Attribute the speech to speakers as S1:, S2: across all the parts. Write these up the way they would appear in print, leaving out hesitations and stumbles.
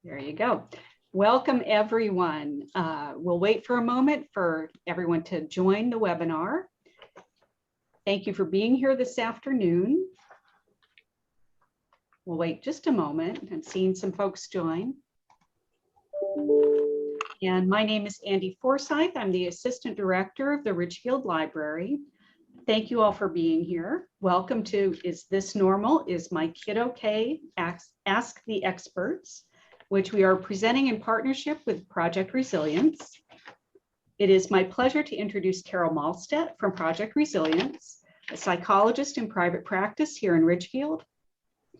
S1: There you go. Welcome, everyone. We'll wait for a moment for everyone to join the webinar. Thank you for being here this afternoon. We'll wait just a moment and seeing some folks join. And my name is Andy Forsyth. I'm the Assistant Director of the Ridgefield Library. Thank you all for being here. Welcome to Is This Normal? Is My Kid Okay? Ask the Experts, which we are presenting in partnership with Project Resilience. It is my pleasure to introduce Carol Malstedt from Project Resilience, a psychologist in private practice here in Ridgefield.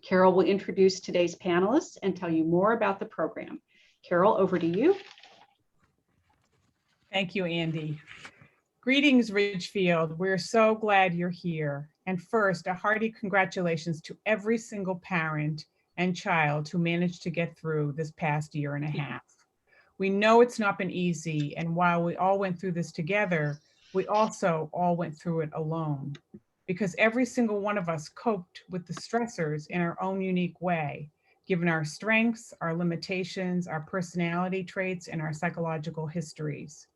S1: Carol will introduce today's panelists and tell you more about the program. Carol, over to you.
S2: Thank you, Andy. Greetings, Ridgefield. We're so glad you're here. And first, a hearty congratulations to every single parent and child who managed to get through this past year and a half. We know it's not been easy, and while we all went through this together, we also all went through it alone, because every single one of us coped with the stressors in our own unique way, given our strengths, our limitations, our personality traits, and our psychological histories.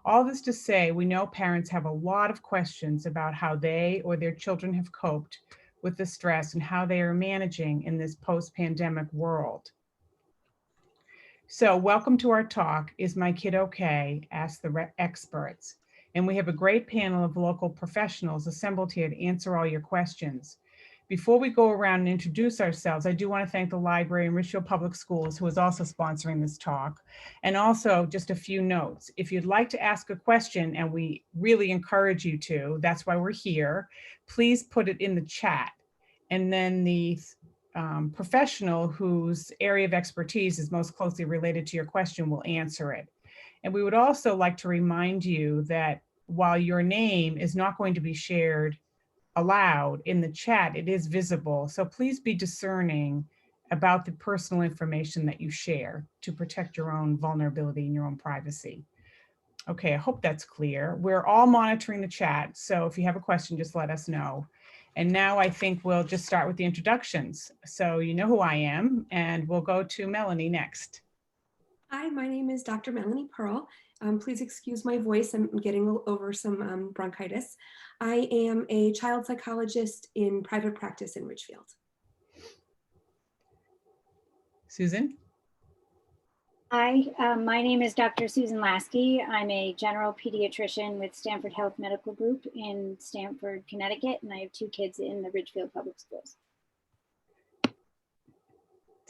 S2: All this to say, we know parents have a lot of questions about how they or their children have coped with the stress and how they are managing in this post-pandemic world. So welcome to our talk, Is My Kid Okay? Ask the Experts. And we have a great panel of local professionals assembled here to answer all your questions. Before we go around and introduce ourselves, I do want to thank the library and Ridgefield Public Schools, who is also sponsoring this talk. And also just a few notes. If you'd like to ask a question, and we really encourage you to, that's why we're here, please put it in the chat. And then the professional whose area of expertise is most closely related to your question will answer it. And we would also like to remind you that while your name is not going to be shared aloud in the chat, it is visible. So please be discerning about the personal information that you share to protect your own vulnerability and your own privacy. Okay, I hope that's clear. We're all monitoring the chat, so if you have a question, just let us know. And now I think we'll just start with the introductions. So you know who I am, and we'll go to Melanie next.
S3: Hi, my name is Dr. Melanie Pearl. Please excuse my voice, I'm getting over some bronchitis. I am a child psychologist in private practice in Ridgefield.
S2: Susan?
S4: Hi, my name is Dr. Susan Lasky. I'm a general pediatrician with Stanford Health Medical Group in Stamford, Connecticut, and I have 2 kids in the Ridgefield Public Schools.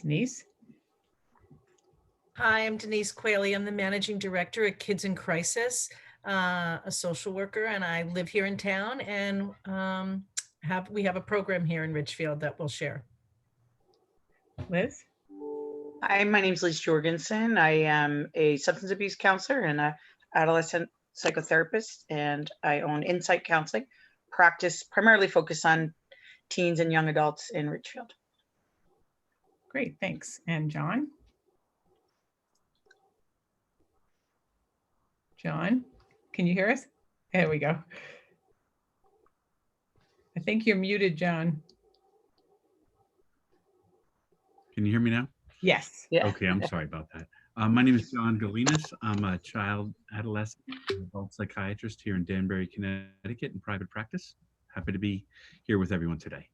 S2: Denise?
S5: Hi, I'm Denise Quayle. I'm the managing director at Kids in Crisis, a social worker, and I live here in town, and we have a program here in Ridgefield that we'll share.
S2: Liz?
S6: Hi, my name is Liz Jorgensen. I am a substance abuse counselor and an adolescent psychotherapist, and I own Insight Counseling, practice primarily focused on teens and young adults in Ridgefield.
S2: Great, thanks. And John? John, can you hear us? There we go. I think you're muted, John.
S7: Can you hear me now?
S2: Yes.
S6: Yeah.
S7: Okay, I'm sorry about that. My name is John Galinas. I'm a child, adolescent, and adult psychiatrist here in Danbury, Connecticut in private practice. Happy to be here with everyone today.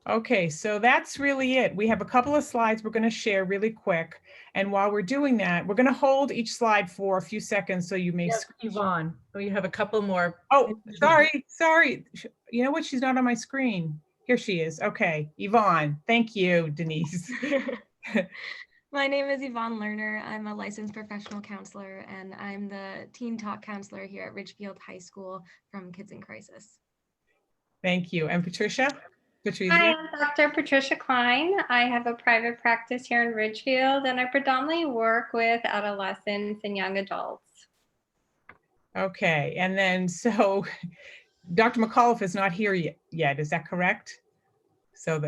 S2: Okay, so that's really it. We have a couple of slides we're going to share really quick. And while we're doing that, we're going to hold each slide for a few seconds so you may.
S5: Yes, Yvonne, we have a couple more.
S2: Oh, sorry. You know what? She's not on my screen. Here she is. Okay, Yvonne. Thank you, Denise.
S8: My name is Yvonne Lerner. I'm a licensed professional counselor, and I'm the teen talk counselor here at Ridgefield High School from Kids in Crisis.
S2: Thank you. And Patricia?
S9: Hi, I'm Dr. Patricia Klein. I have a private practice here in Ridgefield, and I predominantly work with adolescents and young adults.
S2: Okay, and then so Dr. McAuliffe is not here yet. Is that correct? So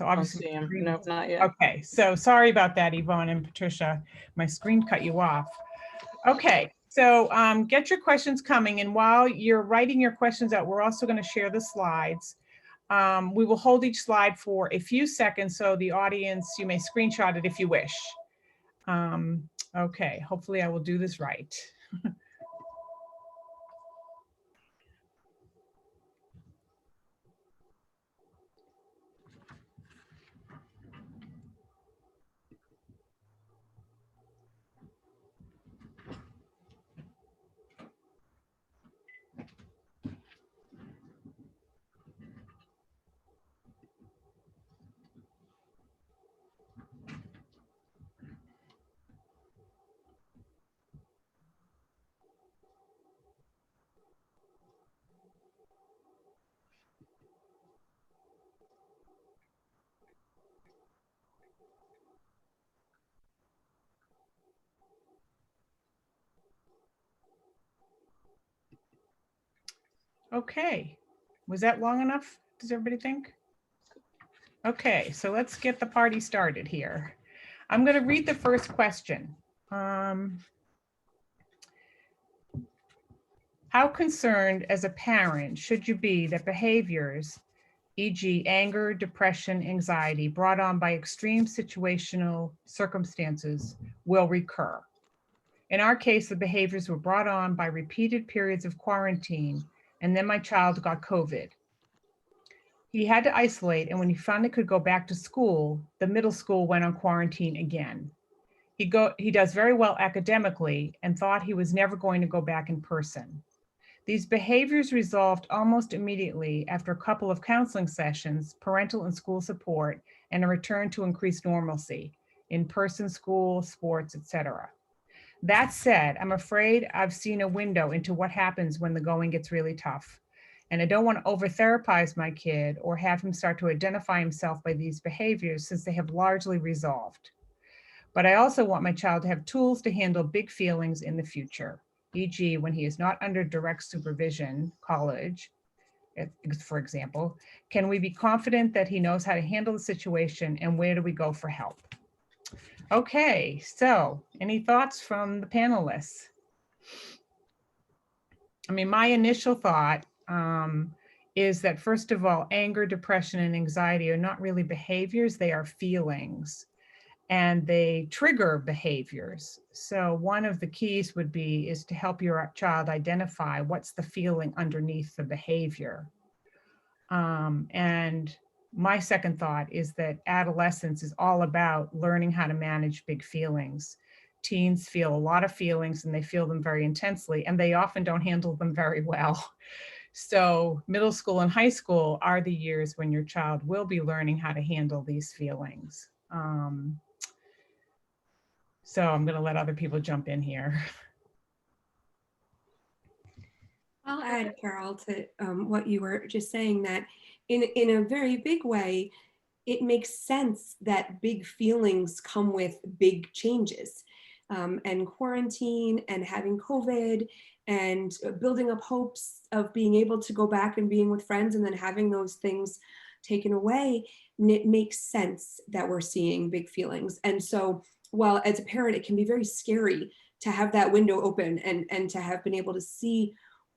S2: obviously,
S6: no, not yet.
S2: Okay, so sorry about that, Yvonne and Patricia. My screen cut you off. Okay, so get your questions coming, and while you're writing your questions out, we're also going to share the slides. We will hold each slide for a few seconds, so the audience, you may screenshot it if you wish. Okay, hopefully I will do this right. Okay, was that long enough? Does everybody think? Okay, so let's get the party started here. I'm going to read the first question. How concerned as a parent should you be that behaviors, e.g. anger, depression, anxiety, brought on by extreme situational circumstances will recur? In our case, the behaviors were brought on by repeated periods of quarantine, and then my child got COVID. He had to isolate, and when he finally could go back to school, the middle school went on quarantine again. He does very well academically and thought he was never going to go back in person. These behaviors resolved almost immediately after a couple of counseling sessions, parental and school support, and a return to increased normalcy, in-person school, sports, etc. That said, I'm afraid I've seen a window into what happens when the going gets really tough. And I don't want to over-therapize my kid or have him start to identify himself by these behaviors since they have largely resolved. But I also want my child to have tools to handle big feelings in the future, e.g. when he is not under direct supervision, college, for example. Can we be confident that he knows how to handle the situation, and where do we go for help? Okay, so any thoughts from the panelists? I mean, my initial thought is that, first of all, anger, depression, and anxiety are not really behaviors, they are feelings, and they trigger behaviors. So one of the keys would be is to help your child identify what's the feeling underneath the behavior. And my second thought is that adolescence is all about learning how to manage big feelings. Teens feel a lot of feelings and they feel them very intensely, and they often don't handle them very well. So middle school and high school are the years when your child will be learning how to handle these feelings. So I'm going to let other people jump in here.
S3: I'll add, Carol, to what you were just saying, that in a very big way, it makes sense that big feelings come with big changes. And quarantine and having COVID and building up hopes of being able to go back and being with friends and then having those things taken away, it makes sense that we're seeing big feelings. And so while as a parent, it can be very scary to have that window open and to have been able to see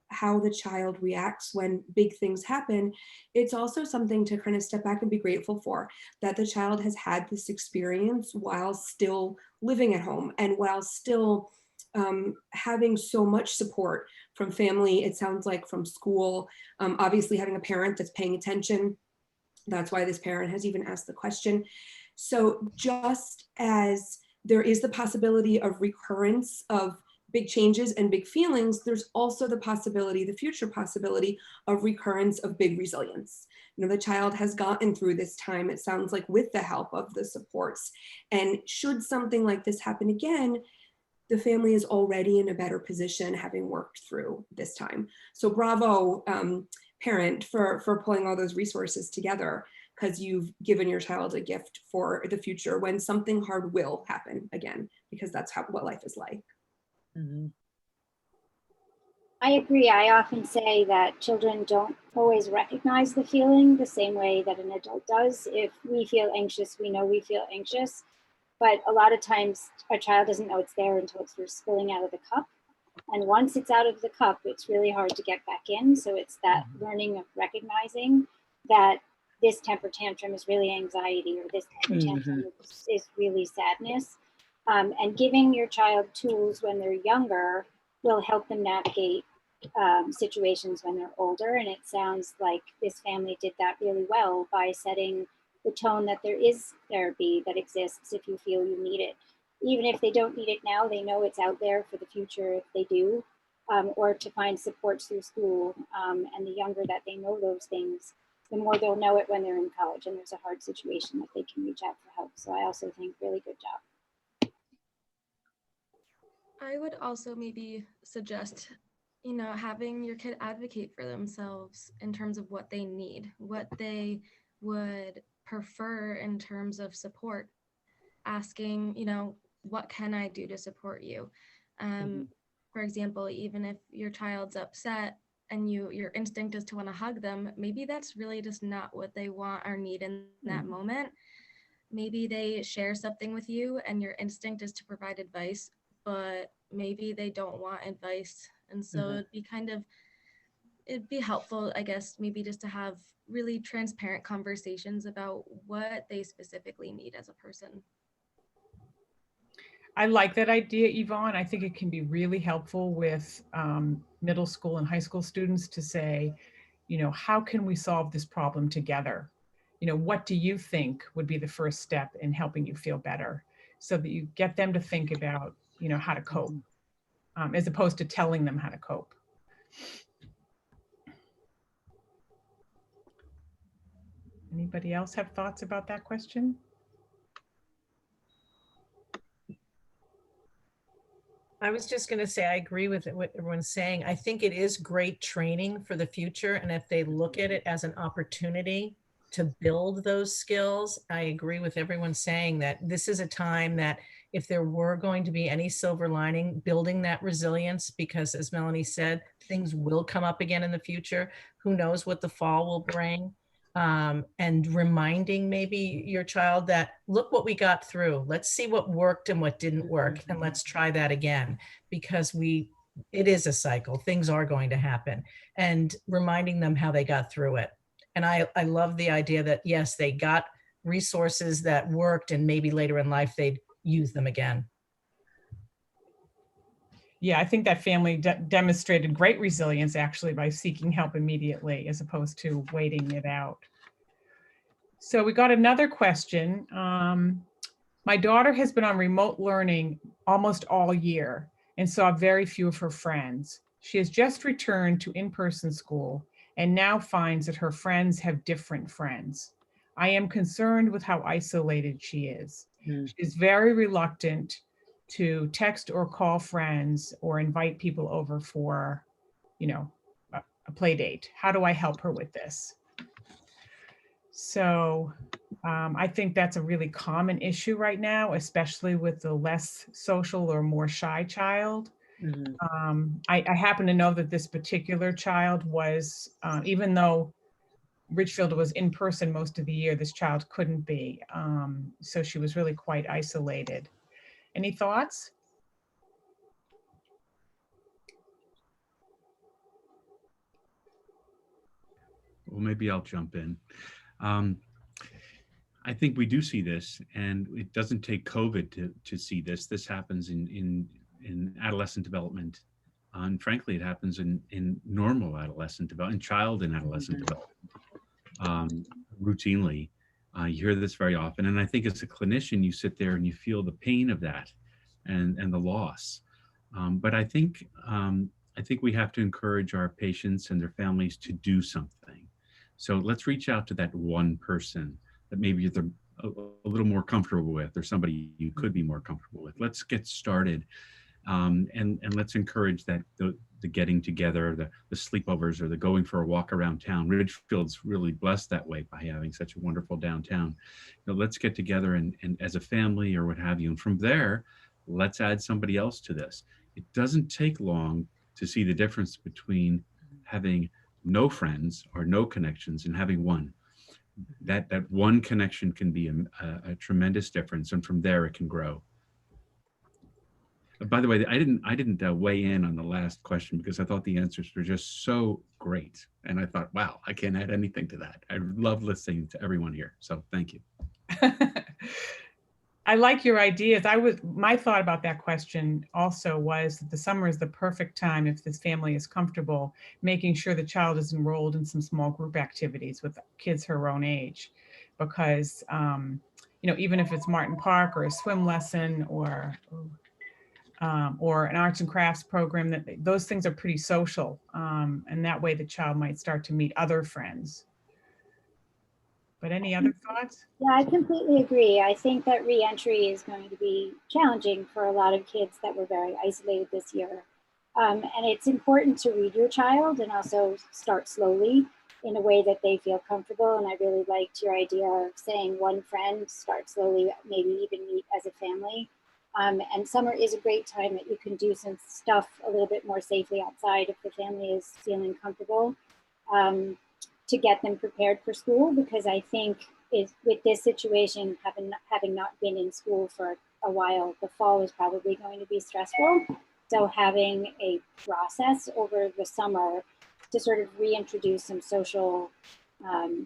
S3: how the child reacts when big things happen, it's also something to kind of step back and be grateful for, that the child has had this experience while still living at home and while still having so much support from family, it sounds like from school, obviously having a parent that's paying attention. That's why this parent has even asked the question. So just as there is the possibility of recurrence of big changes and big feelings, there's also the possibility, the future possibility of recurrence of big resilience. You know, the child has gotten through this time, it sounds like, with the help of the supports. And should something like this happen again, the family is already in a better position having worked through this time. So bravo, parent, for pulling all those resources together, because you've given your child a gift for the future when something hard will happen again, because that's what life is like.
S6: Mhm.
S4: I agree. I often say that children don't always recognize the feeling the same way that an adult does. If we feel anxious, we know we feel anxious. But a lot of times a child doesn't know it's there until it's sort of spilling out of the cup. And once it's out of the cup, it's really hard to get back in. So it's that learning of recognizing that this temper tantrum is really anxiety, or this temper tantrum is really sadness. And giving your child tools when they're younger will help them navigate situations when they're older. And it sounds like this family did that really well by setting the tone that there is therapy that exists if you feel you need it. Even if they don't need it now, they know it's out there for the future if they do, or to find supports through school. And the younger that they know those things, the more they'll know it when they're in college and there's a hard situation that they can reach out for help. So I also think really good job.
S8: I would also maybe suggest, having your kid advocate for themselves in terms of what they need, what they would prefer in terms of support. Asking, what can I do to support you? For example, even if your child's upset and your instinct is to want to hug them, maybe that's really just not what they want or need in that moment. Maybe they share something with you and your instinct is to provide advice, but maybe they don't want advice. And so it'd be helpful, I guess, maybe just to have really transparent conversations about what they specifically need as a person.
S2: I like that idea, Yvonne. I think it can be really helpful with middle school and high school students to say, how can we solve this problem together? What do you think would be the first step in helping you feel better? So that you get them to think about, how to cope, as opposed to telling them how to cope. Anybody else have thoughts about that question?
S5: I was just going to say, I agree with what everyone's saying. I think it is great training for the future. And if they look at it as an opportunity to build those skills, I agree with everyone saying that this is a time that if there were going to be any silver lining, building that resilience, because as Melanie said, things will come up again in the future. Who knows what the fall will bring? And reminding maybe your child that, look what we got through. Let's see what worked and what didn't work. And let's try that again, because it is a cycle. Things are going to happen, and reminding them how they got through it. And I love the idea that, yes, they got resources that worked and maybe later in life they'd use them again.
S2: Yeah, I think that family demonstrated great resilience actually by seeking help immediately as opposed to waiting it out. So we got another question. My daughter has been on remote learning almost all year and saw very few of her friends. She has just returned to in-person school and now finds that her friends have different friends. I am concerned with how isolated she is. She is very reluctant to text or call friends or invite people over for, a play date. How do I help her with this? So I think that's a really common issue right now, especially with the less social or more shy child. I happen to know that this particular child was, even though Ridgefield was in person most of the year, this child couldn't be. So she was really quite isolated. Any thoughts?
S7: Well, maybe I'll jump in. I think we do see this, and it doesn't take COVID to see this. This happens in adolescent development. And frankly, it happens in normal adolescent development, child and adolescent development, routinely. You hear this very often. And I think as a clinician, you sit there and you feel the pain of that and the loss. But I think we have to encourage our patients and their families to do something. So let's reach out to that one person that maybe you're a little more comfortable with, or somebody you could be more comfortable with. Let's get started, and let's encourage that the getting together, the sleepovers, or the going for a walk around town. Ridgefield's really blessed that way by having such a wonderful downtown. Let's get together and as a family or what have you. And from there, let's add somebody else to this. It doesn't take long to see the difference between having no friends or no connections and having one. That one connection can be a tremendous difference, and from there it can grow. By the way, I didn't weigh in on the last question because I thought the answers were just so great. And I thought, wow, I can't add anything to that. I love listening to everyone here. So thank you.
S2: I like your ideas. My thought about that question also was that the summer is the perfect time if this family is comfortable, making sure the child is enrolled in some small group activities with kids her own age. Because, even if it's Martin Park or a swim lesson or an arts and crafts program, that those things are pretty social. And that way the child might start to meet other friends. But any other thoughts?
S4: Yeah, I completely agree. I think that reentry is going to be challenging for a lot of kids that were very isolated this year. And it's important to read your child and also start slowly in a way that they feel comfortable. And I really liked your idea of saying one friend, start slowly, maybe even meet as a family. And summer is a great time that you can do some stuff a little bit more safely outside if the family is feeling comfortable. To get them prepared for school, because I think with this situation, having not been in school for a while, the fall is probably going to be stressful. So having a process over the summer to sort of reintroduce some social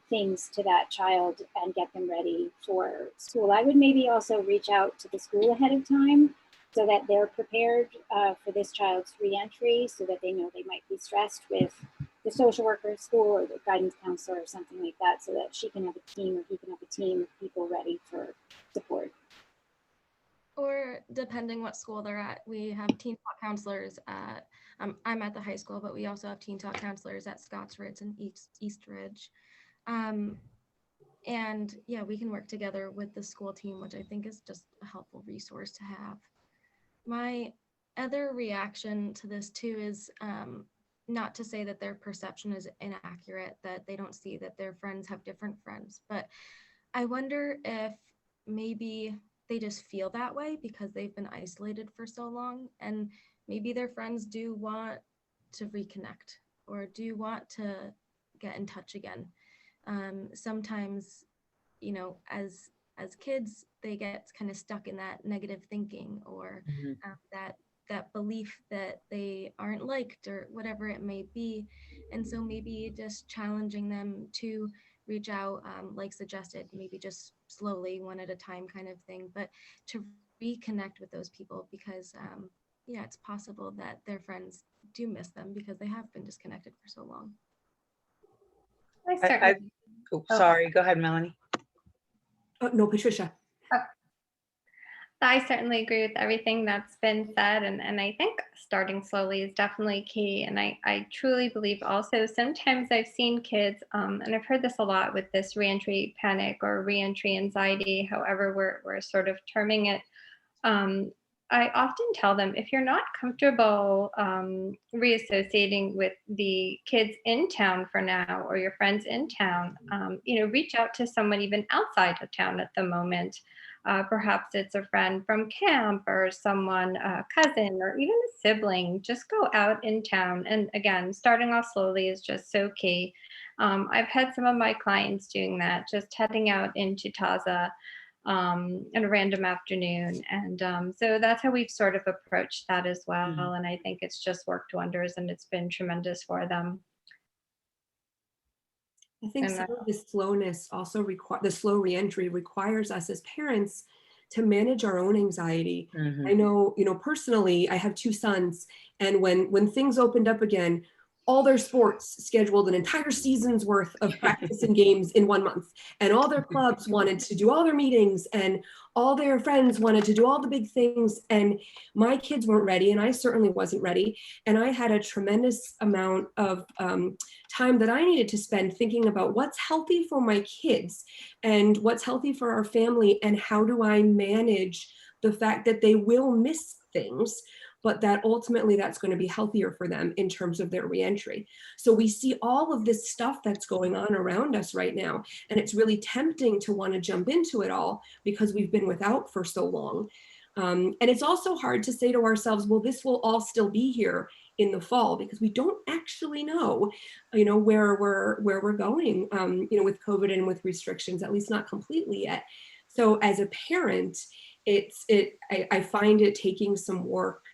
S4: things to that child and get them ready for school. I would maybe also reach out to the school ahead of time so that they're prepared for this child's reentry, so that they know they might be stressed with the social worker at school or the guidance counselor or something like that, so that she can have a team or he can have a team of people ready for support.
S8: Or depending what school they're at, we have teen talk counselors at, I'm at the high school, but we also have teen talk counselors at Scotts Ridge and East Ridge. And yeah, we can work together with the school team, which I think is just a helpful resource to have. My other reaction to this too is not to say that their perception is inaccurate, that they don't see that their friends have different friends, but I wonder if maybe they just feel that way because they've been isolated for so long, and maybe their friends do want to reconnect or do want to get in touch again. Sometimes, as kids, they get kind of stuck in that negative thinking or that belief that they aren't liked or whatever it may be. And so maybe just challenging them to reach out, like suggested, maybe just slowly, one at a time kind of thing, but to reconnect with those people because, it's possible that their friends do miss them because they have been disconnected for so long.
S6: Sorry, go ahead, Melanie.
S3: No, Patricia.
S9: I certainly agree with everything that's been said. And I think starting slowly is definitely key. And I truly believe also sometimes I've seen kids, and I've heard this a lot with this reentry panic or reentry anxiety, however we're sort of terming it. I often tell them, if you're not comfortable reassociating with the kids in town for now or your friends in town, reach out to someone even outside of town at the moment. Perhaps it's a friend from camp or someone, a cousin, or even a sibling. Just go out in town. And again, starting off slowly is just so key. I've had some of my clients doing that, just heading out into Taza in a random afternoon. And so that's how we've sort of approached that as well.
S6: Mm-hmm.
S9: And I think it's just worked wonders and it's been tremendous for them.
S3: I think some of the slowness also the slow reentry requires us as parents to manage our own anxiety.
S6: Mm-hmm.
S3: I know, personally, I have 2 sons, and when things opened up again, all their sports scheduled an entire season's worth of practice and games in 1 month. And all their clubs wanted to do all their meetings, and all their friends wanted to do all the big things. And my kids weren't ready, and I certainly wasn't ready. And I had a tremendous amount of time that I needed to spend thinking about what's healthy for my kids and what's healthy for our family, and how do I manage the fact that they will miss things, but that ultimately that's going to be healthier for them in terms of their reentry. So we see all of this stuff that's going on around us right now, and it's really tempting to want to jump into it all because we've been without for so long. And it's also hard to say to ourselves, well, this will all still be here in the fall, because we don't actually know, where we're going, with COVID and with restrictions, at least not completely yet. So as a parent, I find it taking some work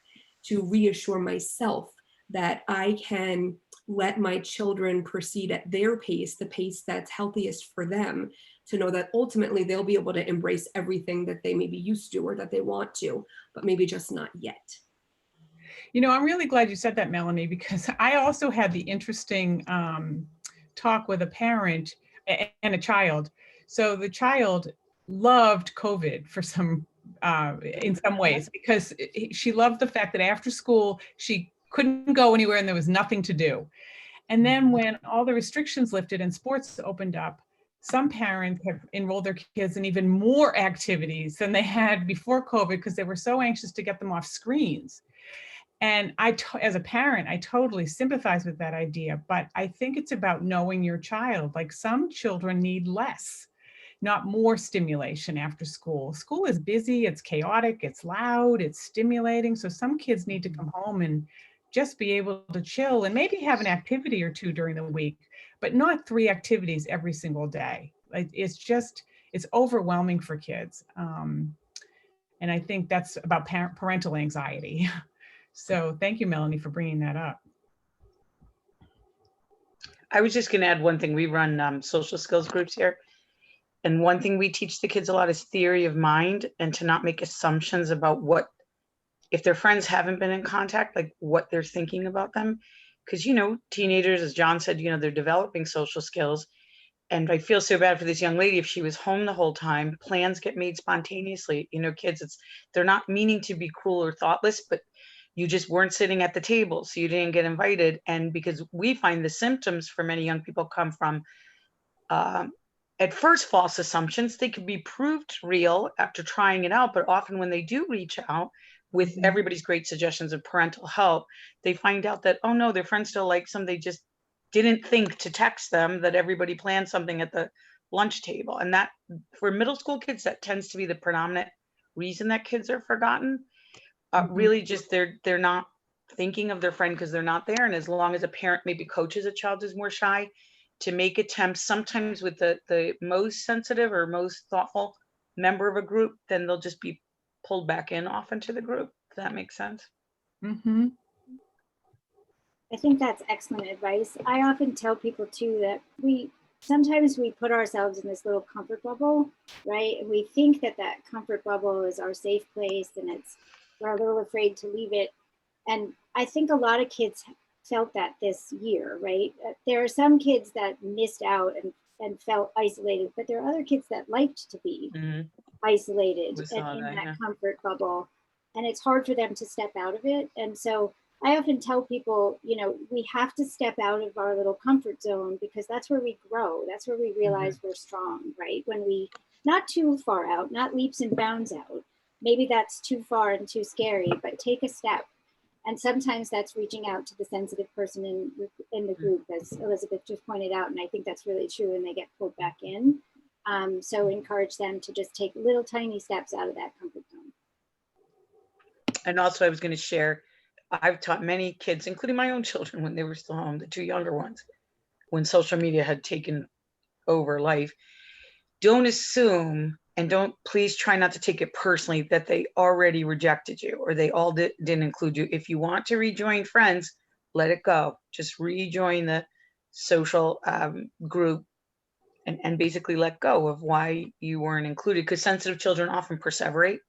S3: to reassure myself that I can let my children proceed at their pace, the pace that's healthiest for them, to know that ultimately they'll be able to embrace everything that they may be used to or that they want to, but maybe just not yet.
S2: You know, I'm really glad you said that, Melanie, because I also had the interesting talk with a parent and a child. So the child loved COVID for some, in some ways, because she loved the fact that after school, she couldn't go anywhere and there was nothing to do. And then when all the restrictions lifted and sports opened up, some parents have enrolled their kids in even more activities than they had before COVID because they were so anxious to get them off screens. And as a parent, I totally sympathize with that idea, but I think it's about knowing your child. Like some children need less, not more stimulation after school. School is busy, it's chaotic, it's loud, it's stimulating. So some kids need to come home and just be able to chill and maybe have an activity or two during the week, but not 3 activities every single day. It's overwhelming for kids. And I think that's about parental anxiety. So thank you, Melanie, for bringing that up.
S6: I was just going to add one thing. We run social skills groups here. And one thing we teach the kids a lot is theory of mind, and to not make assumptions about what, if their friends haven't been in contact, like what they're thinking about them. Because, teenagers, as John said, they're developing social skills. And I feel so bad for this young lady. If she was home the whole time, plans get made spontaneously. Kids, they're not meaning to be cruel or thoughtless, but you just weren't sitting at the table, so you didn't get invited. And because we find the symptoms for many young people come from, at first, false assumptions. They could be proved real after trying it out, but often when they do reach out with everybody's great suggestions of parental help, they find out that, oh no, their friend still likes them. They just didn't think to text them that everybody planned something at the lunch table. And that, for middle school kids, that tends to be the predominant reason that kids are forgotten. Really just they're not thinking of their friend because they're not there. And as long as a parent maybe coaches a child who's more shy to make attempts, sometimes with the most sensitive or most thoughtful member of a group, then they'll just be pulled back in often to the group. Does that make sense?
S2: Mm-hmm.
S4: I think that's excellent advice. I often tell people too that sometimes we put ourselves in this little comfort bubble, right? And we think that comfort bubble is our safe place and we're a little afraid to leave it. And I think a lot of kids felt that this year, right? There are some kids that missed out and felt isolated, but there are other kids that liked to be isolated and in that comfort bubble. And it's hard for them to step out of it. And so I often tell people, we have to step out of our little comfort zone because that's where we grow. That's where we realize we're strong, right? When we, not too far out, not leaps and bounds out. Maybe that's too far and too scary, but take a step. And sometimes that's reaching out to the sensitive person in the group, as Elizabeth just pointed out. And I think that's really true, and they get pulled back in. So encourage them to just take little tiny steps out of that comfort zone.
S6: And also I was going to share, I've taught many kids, including my own children when they were still home, the 2 younger ones, when social media had taken over life, don't assume, and please try not to take it personally that they already rejected you or they all didn't include you. If you want to rejoin friends, let it go. Just rejoin the social group and basically let go of why you weren't included, because sensitive children often perseverate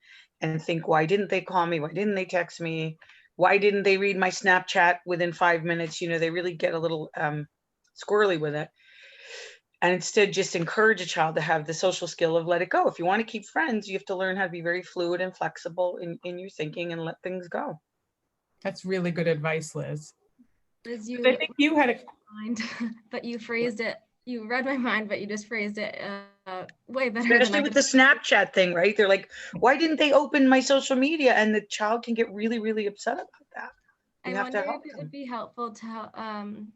S6: and think, why didn't they call me? Why didn't they text me? Why didn't they read my Snapchat within 5 minutes? They really get a little squirrely with it. And instead just encourage a child to have the social skill of let it go. If you want to keep friends, you have to learn how to be very fluid and flexible in your thinking and let things go.
S2: That's really good advice, Liz.
S8: Liz,
S2: I think you had a
S8: mind, but you phrased it. You read my mind, but you just phrased it way better.
S6: Especially with the Snapchat thing, right? They're like, why didn't they open my social media? And the child can get really, really upset about that.
S8: I wonder if it would be helpful to,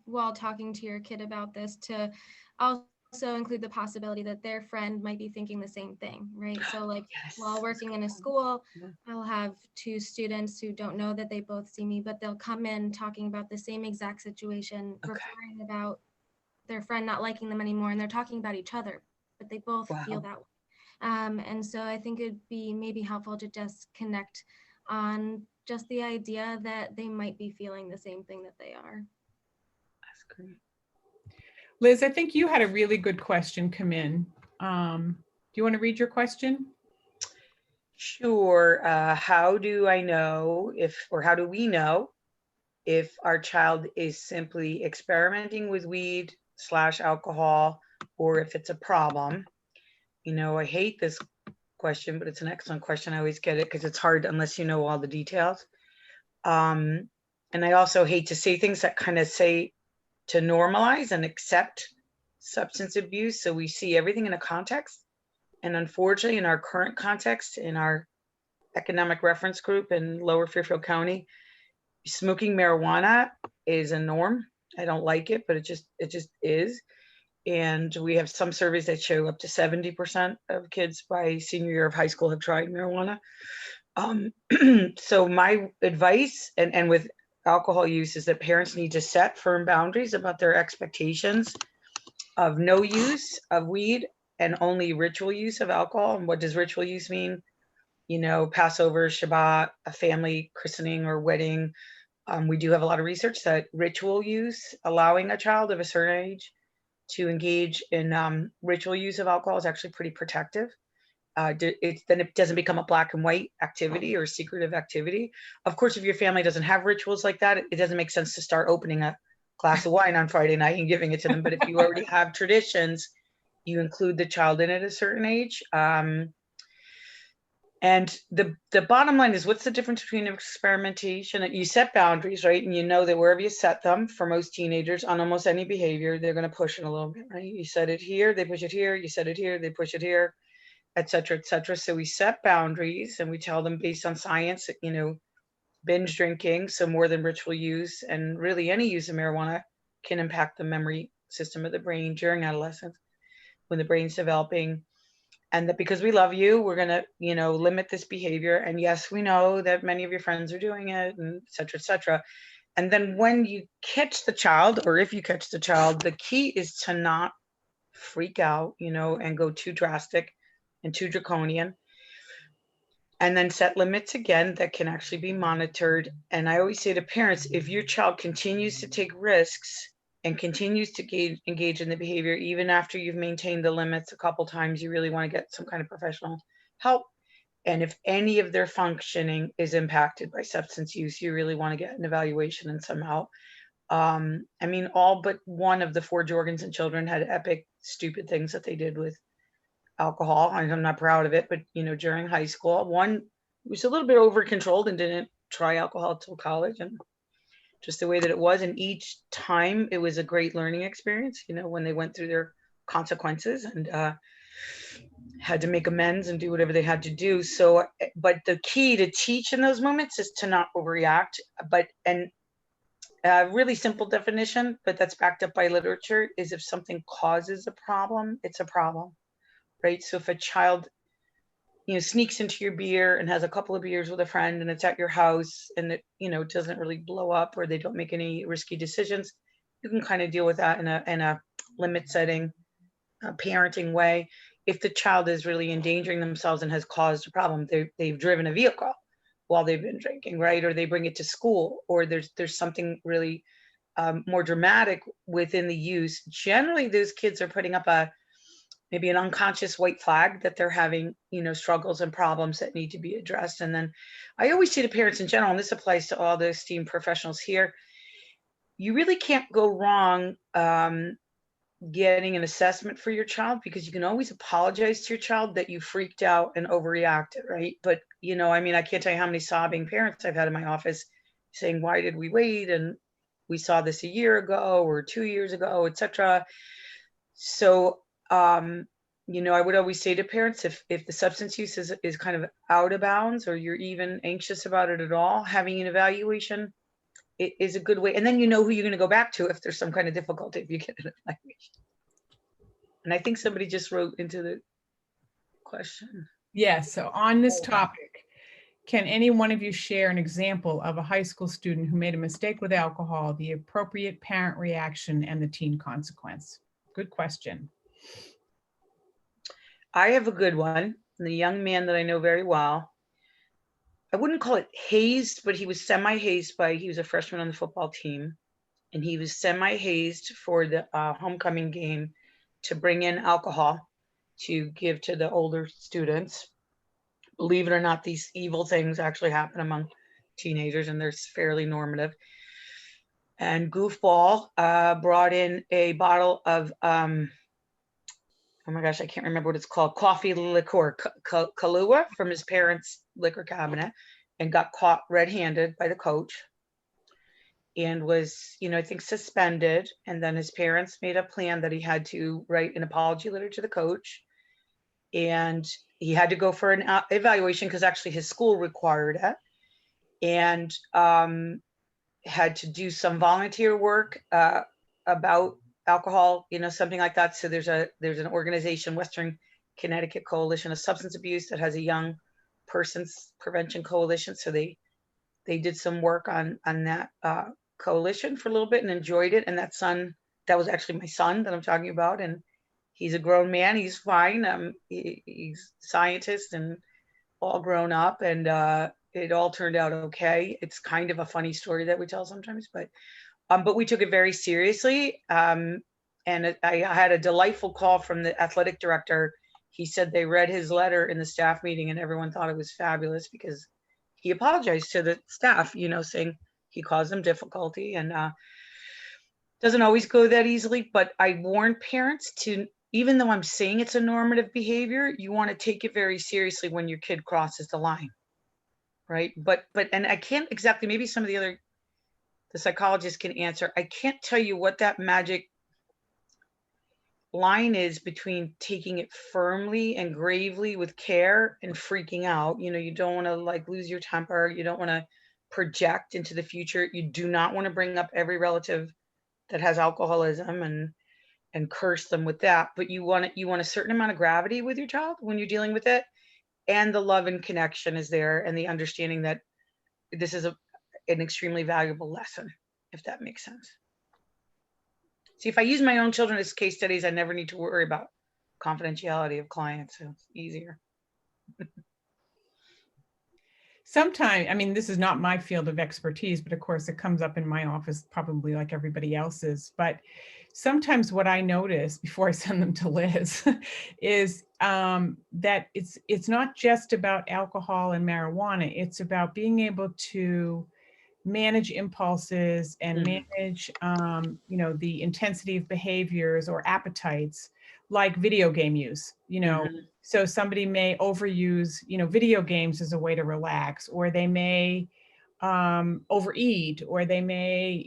S8: while talking to your kid about this, to also include the possibility that their friend might be thinking the same thing, right? So like while working in a school, I'll have 2 students who don't know that they both see me, but they'll come in talking about the same exact situation, referring about their friend not liking them anymore, and they're talking about each other, but they both feel that way. And so I think it'd be maybe helpful to just connect on just the idea that they might be feeling the same thing that they are.
S6: That's great.
S2: Liz, I think you had a really good question come in. Do you want to read your question?
S6: Sure. How do I know if, or how do we know if our child is simply experimenting with weed / alcohol, or if it's a problem? You know, I hate this question, but it's an excellent question. I always get it because it's hard unless you know all the details. And I also hate to say things that kind of say to normalize and accept substance abuse. So we see everything in a context. And unfortunately, in our current context, in our economic reference group in Lower Fairfield County, smoking marijuana is a norm. I don't like it, but it just is. And we have some surveys that show up to 70% of kids by senior year of high school have tried marijuana. So my advice, and with alcohol use, is that parents need to set firm boundaries about their expectations of no use of weed and only ritual use of alcohol. And what does ritual use mean? You know, Passover, Shabbat, a family christening or wedding. We do have a lot of research that ritual use, allowing a child of a certain age to engage in ritual use of alcohol, is actually pretty protective. Then it doesn't become a black and white activity or secretive activity. Of course, if your family doesn't have rituals like that, it doesn't make sense to start opening a glass of wine on Friday night and giving it to them. But if you already have traditions, you include the child in at a certain age. And the bottom line is, what's the difference between experimentation? You set boundaries, right? And you know that wherever you set them, for most teenagers on almost any behavior, they're going to push it a little bit, right? You set it here, they push it here. You set it here, they push it here, et cetera, et cetera. So we set boundaries and we tell them based on science, you know, binge drinking, so more than ritual use, and really any use of marijuana can impact the memory system of the brain during adolescence when the brain's developing. And that because we love you, we're going to, you know, limit this behavior. And yes, we know that many of your friends are doing it, and et cetera, et cetera. And then when you catch the child, or if you catch the child, the key is to not freak out, you know, and go too drastic and too draconian. And then set limits again that can actually be monitored. And I always say to parents, if your child continues to take risks and continues to engage in the behavior, even after you've maintained the limits a couple times, you really want to get some kind of professional help. And if any of their functioning is impacted by substance use, you really want to get an evaluation and some help. I mean, all but one of the 4 Jorgensen children had epic, stupid things that they did with alcohol. I'm not proud of it, but you know, during high school, one was a little bit over controlled and didn't try alcohol till college, and just the way that it was. And each time it was a great learning experience, you know, when they went through their consequences and had to make amends and do whatever they had to do. So, but the key to teach in those moments is to not overreact. But, and a really simple definition, but that's backed up by literature, is if something causes a problem, it's a problem, right? So if a child, you know, sneaks into your beer and has a couple of beers with a friend and it's at your house and it, you know, doesn't really blow up, or they don't make any risky decisions, you can kind of deal with that in a limit setting, parenting way. If the child is really endangering themselves and has caused a problem, they've driven a vehicle while they've been drinking, right? Or they bring it to school, or there's something really more dramatic within the use. Generally, those kids are putting up maybe an unconscious white flag that they're having, you know, struggles and problems that need to be addressed. And then I always say to parents in general, and this applies to all the esteemed professionals here, you really can't go wrong getting an assessment for your child, because you can always apologize to your child that you freaked out and overreacted, right? But, you know, I mean, I can't tell you how many sobbing parents I've had in my office saying, why did we wait? And we saw this a year ago or 2 years ago, et cetera. So, you know, I would always say to parents, if the substance use is kind of out of bounds, or you're even anxious about it at all, having an evaluation is a good way. And then you know who you're going to go back to if there's some kind of difficulty, if you get an evaluation. And I think somebody just wrote into the question.
S2: Yes, so on this topic, can any one of you share an example of a high school student who made a mistake with alcohol, the appropriate parent reaction, and the teen consequence? Good question.
S6: I have a good one. The young man that I know very well I wouldn't call it hazed, but he was semi-hazed he was a freshman on the football team, and he was semi-hazed for the homecoming game to bring in alcohol to give to the older students. Believe it or not, these evil things actually happen among teenagers, and they're fairly normative. And Goofball brought in a bottle of, oh my gosh, I can't remember what it's called, coffee liqueur, Kahlua, from his parents' liquor cabinet, and got caught red-handed by the coach, and was, I think, suspended. And then his parents made a plan that he had to write an apology letter to the coach, and he had to go for an evaluation because actually his school required it, and had to do some volunteer work about alcohol, something like that. So there's an organization, Western Connecticut Coalition of Substance Abuse, that has a young person's prevention coalition. So they did some work on that coalition for a little bit and enjoyed it. And that was actually my son that I'm talking about. And he's a grown man. He's fine. He's a scientist and all grown up, and it all turned out okay. It's kind of a funny story that we tell sometimes, but we took it very seriously. And I had a delightful call from the athletic director. He said they read his letter in the staff meeting and everyone thought it was fabulous because he apologized to the staff, saying he caused them difficulty, and doesn't always go that easily. But I warn parents to, even though I'm saying it's a normative behavior, you want to take it very seriously when your kid crosses the line, right? But and I can't exactly, maybe some of the psychologists can answer. I can't tell you what that magic line is between taking it firmly and gravely with care and freaking out. You don't want to lose your temper. You don't want to project into the future. You do not want to bring up every relative that has alcoholism and curse them with that. But you want a certain amount of gravity with your child when you're dealing with it, and the love and connection is there, and the understanding that this is an extremely valuable lesson, if that makes sense. See, if I use my own children as case studies, I never need to worry about confidentiality of clients. So it's easier.
S2: Sometimes, this is not my field of expertise, but of course it comes up in my office, probably like everybody else's. But sometimes what I notice before I send them to Liz is that it's not just about alcohol and marijuana. It's about being able to manage impulses and manage, the intensity of behaviors or appetites, like video game use, So somebody may overuse, video games as a way to relax, or they may overeat, or they may,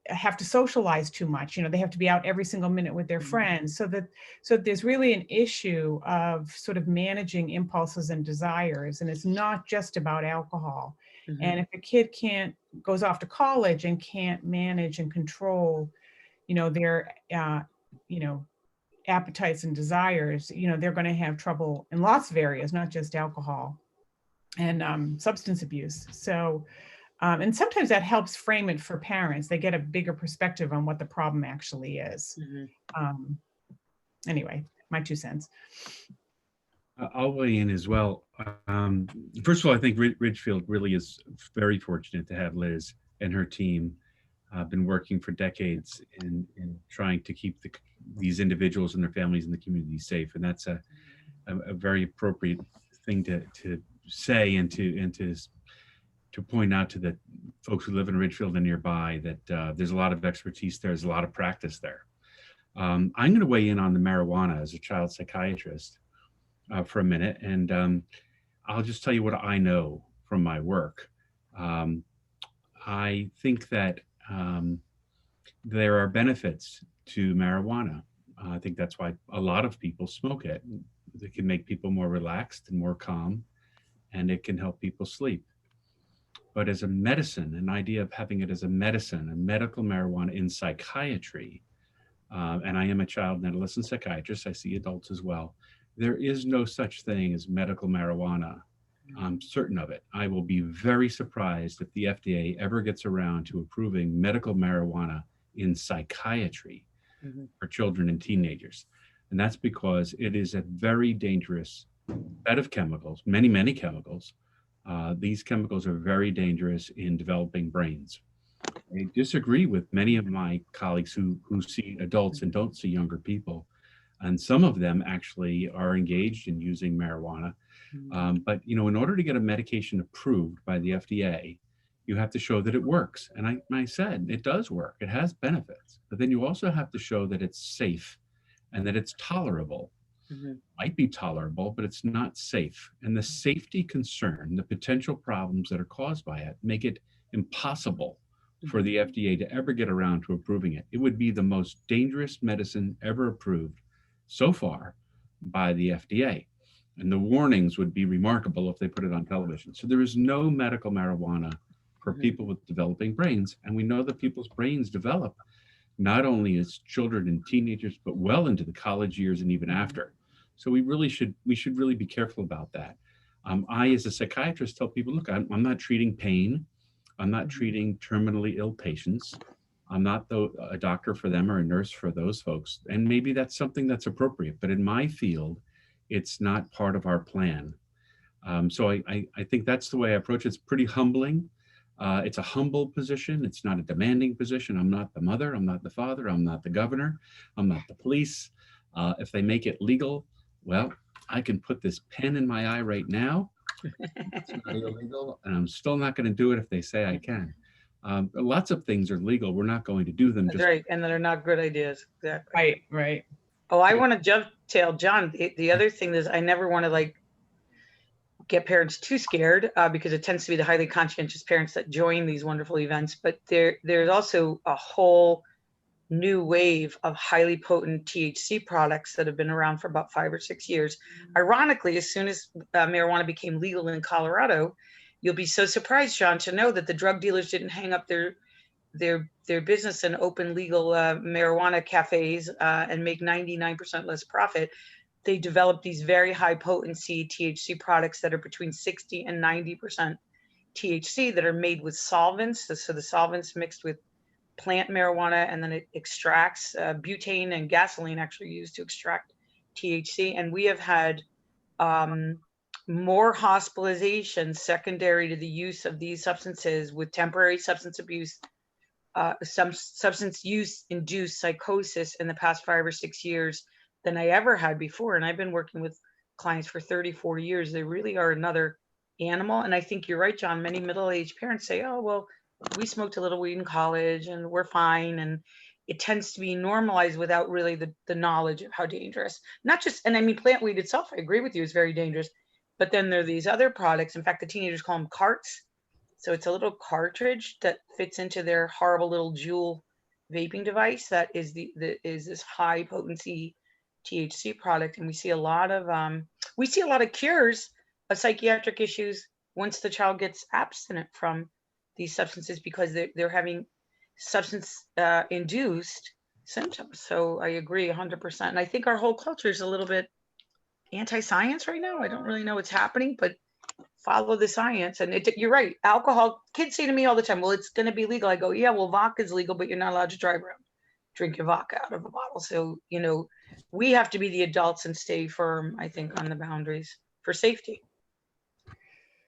S2: have to socialize too much. They have to be out every single minute with their friends. So there's really an issue of sort of managing impulses and desires, and it's not just about alcohol. And if a kid goes off to college and can't manage and control, their, appetites and desires, they're going to have trouble in lots of areas, not just alcohol and substance abuse. So, and sometimes that helps frame it for parents. They get a bigger perspective on what the problem actually is. Anyway, my 2 cents.
S7: I'll weigh in as well. First of all, I think Ridgefield really is very fortunate to have Liz and her team been working for decades in trying to keep these individuals and their families and the community safe. And that's a very appropriate thing to say and to point out to the folks who live in Ridgefield and nearby that there's a lot of expertise there. There's a lot of practice there. I'm going to weigh in on the marijuana as a child psychiatrist for a minute. And I'll just tell you what I know from my work. I think that there are benefits to marijuana. I think that's why a lot of people smoke it. It can make people more relaxed and more calm, and it can help people sleep. But as a medicine, an idea of having it as a medicine, a medical marijuana in psychiatry, and I am a child and adolescent psychiatrist, I see adults as well, there is no such thing as medical marijuana. I'm certain of it. I will be very surprised if the FDA ever gets around to approving medical marijuana in psychiatry for children and teenagers. And that's because it is a very dangerous bed of chemicals, many, many chemicals, These chemicals are very dangerous in developing brains. I disagree with many of my colleagues who see adults and don't see younger people. And some of them actually are engaged in using marijuana. But you know, in order to get a medication approved by the FDA, you have to show that it works. And I said, it does work. It has benefits. But then you also have to show that it's safe and that it's tolerable. Might be tolerable, but it's not safe. And the safety concern, the potential problems that are caused by it, make it impossible for the FDA to ever get around to approving it. It would be the most dangerous medicine ever approved so far by the FDA. And the warnings would be remarkable if they put it on television. So there is no medical marijuana for people with developing brains. And we know that people's brains develop not only as children and teenagers, but well into the college years and even after. So we should really be careful about that. I, as a psychiatrist, tell people, look, I'm not treating pain. I'm not treating terminally ill patients. I'm not a doctor for them or a nurse for those folks. And maybe that's something that's appropriate, but in my field, it's not part of our plan. So I think that's the way I approach it. It's pretty humbling. It's a humble position. It's not a demanding position. I'm not the mother. I'm not the father. I'm not the governor. I'm not the police. If they make it legal, well, I can put this pen in my eye right now. It's not illegal, and I'm still not going to do it if they say I can. Lots of things are legal. We're not going to do them.
S6: That's right, and they're not good ideas. Exactly.
S2: Right, right.
S6: Oh, I want to dovetail, John. The other thing is I never want to like get parents too scared because it tends to be the highly conscientious parents that join these wonderful events. But there's also a whole new wave of highly potent THC products that have been around for about 5 or 6 years. Ironically, as soon as marijuana became legal in Colorado, you'll be so surprised, John, to know that the drug dealers didn't hang up their business and open legal marijuana cafes and make 99% less profit. They developed these very high potency THC products that are between 60 and 90% THC that are made with solvents. So the solvents mixed with plant marijuana, and then it extracts butane and gasoline actually used to extract THC. And we have had more hospitalizations secondary to the use of these substances with temporary substance abuse, some substance use induced psychosis in the past 5 or 6 years than I ever had before. And I've been working with clients for 34 years. They really are another animal. And I think you're right, John. Many middle-aged parents say, oh, well, we smoked a little weed in college and we're fine. And it tends to be normalized without really the knowledge of how dangerous. Not just, and I mean, plant weed itself, I agree with you, is very dangerous. But then there are these other products. In fact, the teenagers call them carts. So it's a little cartridge that fits into their horrible little Juul vaping device that is this high potency THC product. And we see a lot of cures of psychiatric issues once the child gets abstinent from these substances because they're having substance induced symptoms. So I agree 100%. And I think our whole culture is a little bit anti-science right now. I don't really know what's happening, but follow the science. And you're right. Alcohol, kids say to me all the time, well, it's going to be legal. I go, yeah, well, vodka is legal, but you're not allowed to drive around drinking vodka out of a bottle. So, you know, we have to be the adults and stay firm, I think, on the boundaries for safety.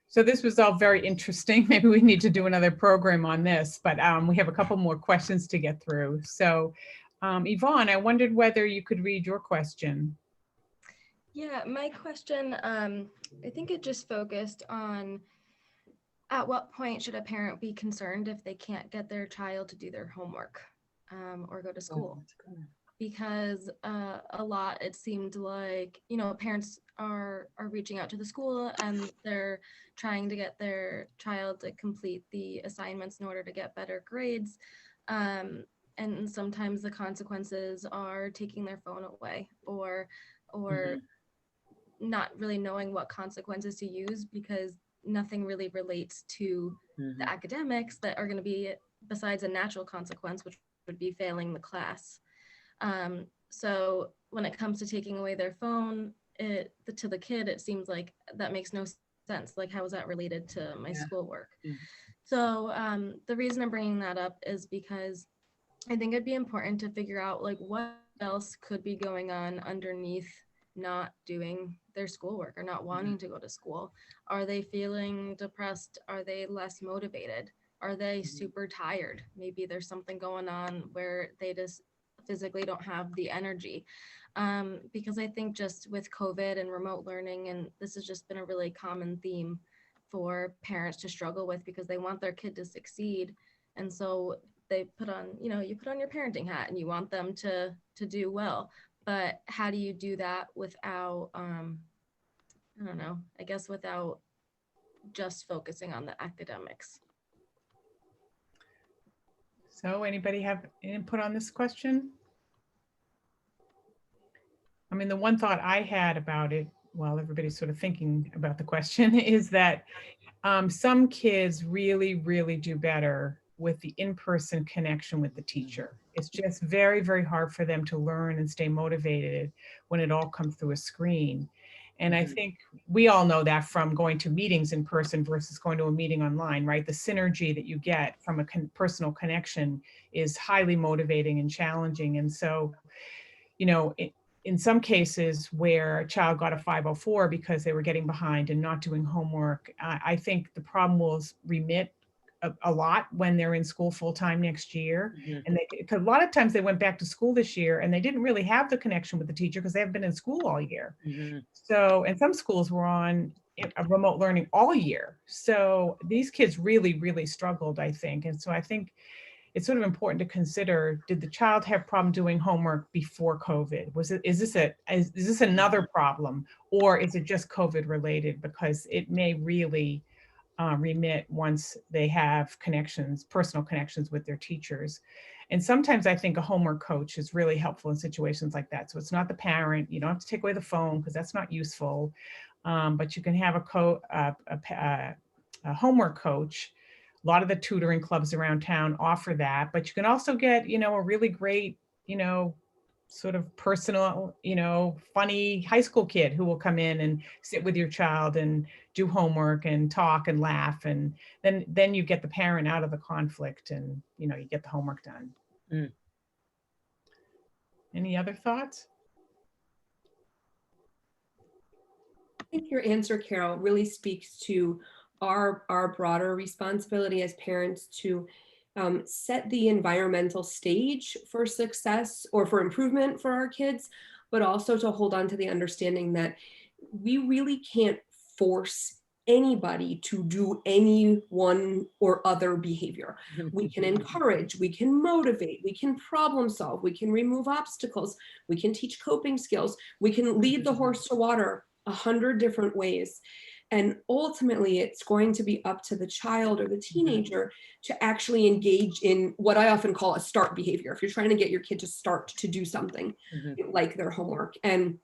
S2: So this was all very interesting. Maybe we need to do another program on this, but we have a couple more questions to get through. So Yvonne, I wondered whether you could read your question.
S8: Yeah, my question, I think it just focused on at what point should a parent be concerned if they can't get their child to do their homework or go to school? Because a lot, it seemed like, you know, parents are reaching out to the school and they're trying to get their child to complete the assignments in order to get better grades. And sometimes the consequences are taking their phone away or not really knowing what consequences to use because nothing really relates to the academics that are going to be besides a natural consequence, which would be failing the class. So when it comes to taking away their phone, to the kid, it seems like that makes no sense. Like, how is that related to my schoolwork? So the reason I'm bringing that up is because I think it'd be important to figure out like what else could be going on underneath not doing their schoolwork or not wanting to go to school? Are they feeling depressed? Are they less motivated? Are they super tired? Maybe there's something going on where they just physically don't have the energy. Because I think just with COVID and remote learning, and this has just been a really common theme for parents to struggle with because they want their kid to succeed. And so they put on, you put on your parenting hat and you want them to do well. But how do you do that without, I don't know, I guess without just focusing on the academics?
S2: So anybody have input on this question? I mean, the one thought I had about it while everybody's sort of thinking about the question is that some kids really, really do better with the in-person connection with the teacher. It's just very, very hard for them to learn and stay motivated when it all comes through a screen. And I think we all know that from going to meetings in person versus going to a meeting online, right? The synergy that you get from a personal connection is highly motivating and challenging. And so, in some cases where a child got a 504 because they were getting behind and not doing homework, I think the problem will remit a lot when they're in school full-time next year. And because a lot of times they went back to school this year and they didn't really have the connection with the teacher because they haven't been in school all year. So, and some schools were on remote learning all year. So these kids really, really struggled, I think. And so I think it's sort of important to consider, did the child have problem doing homework before COVID? Is this another problem, or is it just COVID related? Because it may really remit once they have personal connections with their teachers. And sometimes I think a homework coach is really helpful in situations like that. So it's not the parent, you don't have to take away the phone because that's not useful, but you can have a homework coach. A lot of the tutoring clubs around town offer that, but you can also get, a really great, sort of personal, funny high school kid who will come in and sit with your child and do homework and talk and laugh. And then you get the parent out of the conflict and, you get the homework done. Any other thoughts?
S3: I think your answer, Carol, really speaks to our broader responsibility as parents to set the environmental stage for success or for improvement for our kids, but also to hold on to the understanding that we really can't force anybody to do any one or other behavior. We can encourage, we can motivate, we can problem solve, we can remove obstacles, we can teach coping skills, we can lead the horse to water 100 different ways. And ultimately, it's going to be up to the child or the teenager to actually engage in what I often call a start behavior. If you're trying to get your kid to start to do something like their homework. And,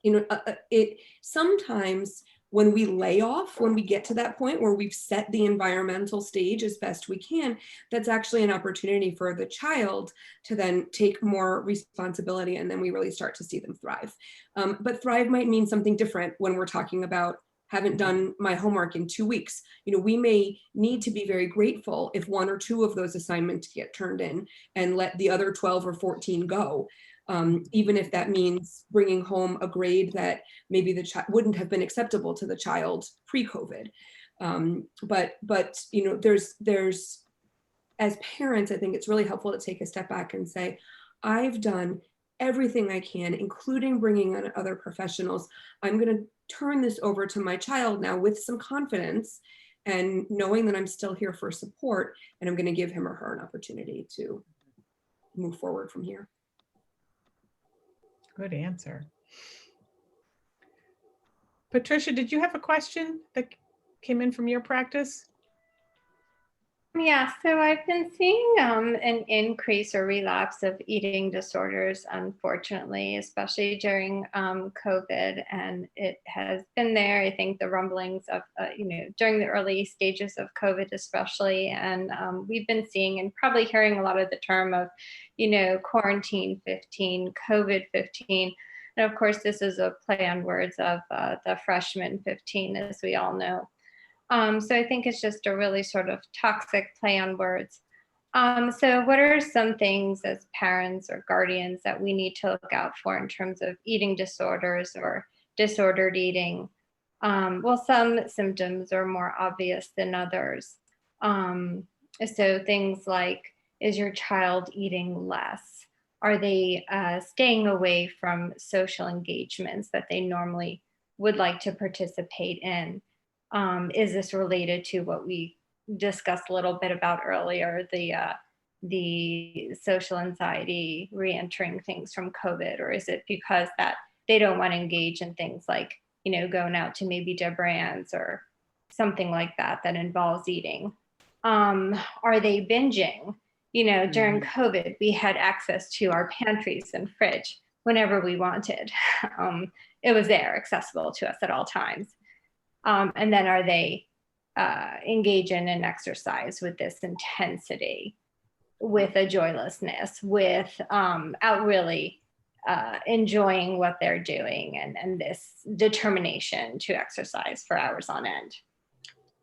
S3: it sometimes when we lay off, when we get to that point where we've set the environmental stage as best we can, that's actually an opportunity for the child to then take more responsibility, and then we really start to see them thrive. But thrive might mean something different when we're talking about haven't done my homework in 2 weeks. We may need to be very grateful if 1 or 2 of those assignments get turned in and let the other 12 or 14 go. Even if that means bringing home a grade that maybe the child wouldn't have been acceptable to the child pre-COVID. But there's, as parents, I think it's really helpful to take a step back and say, I've done everything I can, including bringing on other professionals. I'm going to turn this over to my child now with some confidence and knowing that I'm still here for support, and I'm going to give him or her an opportunity to move forward from here.
S2: Good answer. Patricia, did you have a question that came in from your practice?
S9: Yeah, so I've been seeing an increase or relapse of eating disorders, unfortunately, especially during COVID. And it has been there, I think, the rumblings of, during the early stages of COVID, especially. And we've been seeing and probably hearing a lot of the term of, quarantine 15, COVID 15. And of course, this is a play on words of the freshman 15, as we all know. So I think it's just a really sort of toxic play on words. So what are some things as parents or guardians that we need to look out for in terms of eating disorders or disordered eating? Well, some symptoms are more obvious than others. So things like, is your child eating less? Are they staying away from social engagements that they normally would like to participate in? Is this related to what we discussed a little bit about earlier, the social anxiety, re-entering things from COVID, or is it because that they don't want to engage in things like, going out to maybe brands or something like that that involves eating? Are they binging? During COVID, we had access to our pantries and fridge whenever we wanted. It was there, accessible to us at all times. And then are they engaging in exercise with this intensity, with a joylessness, with out really enjoying what they're doing and this determination to exercise for hours on end?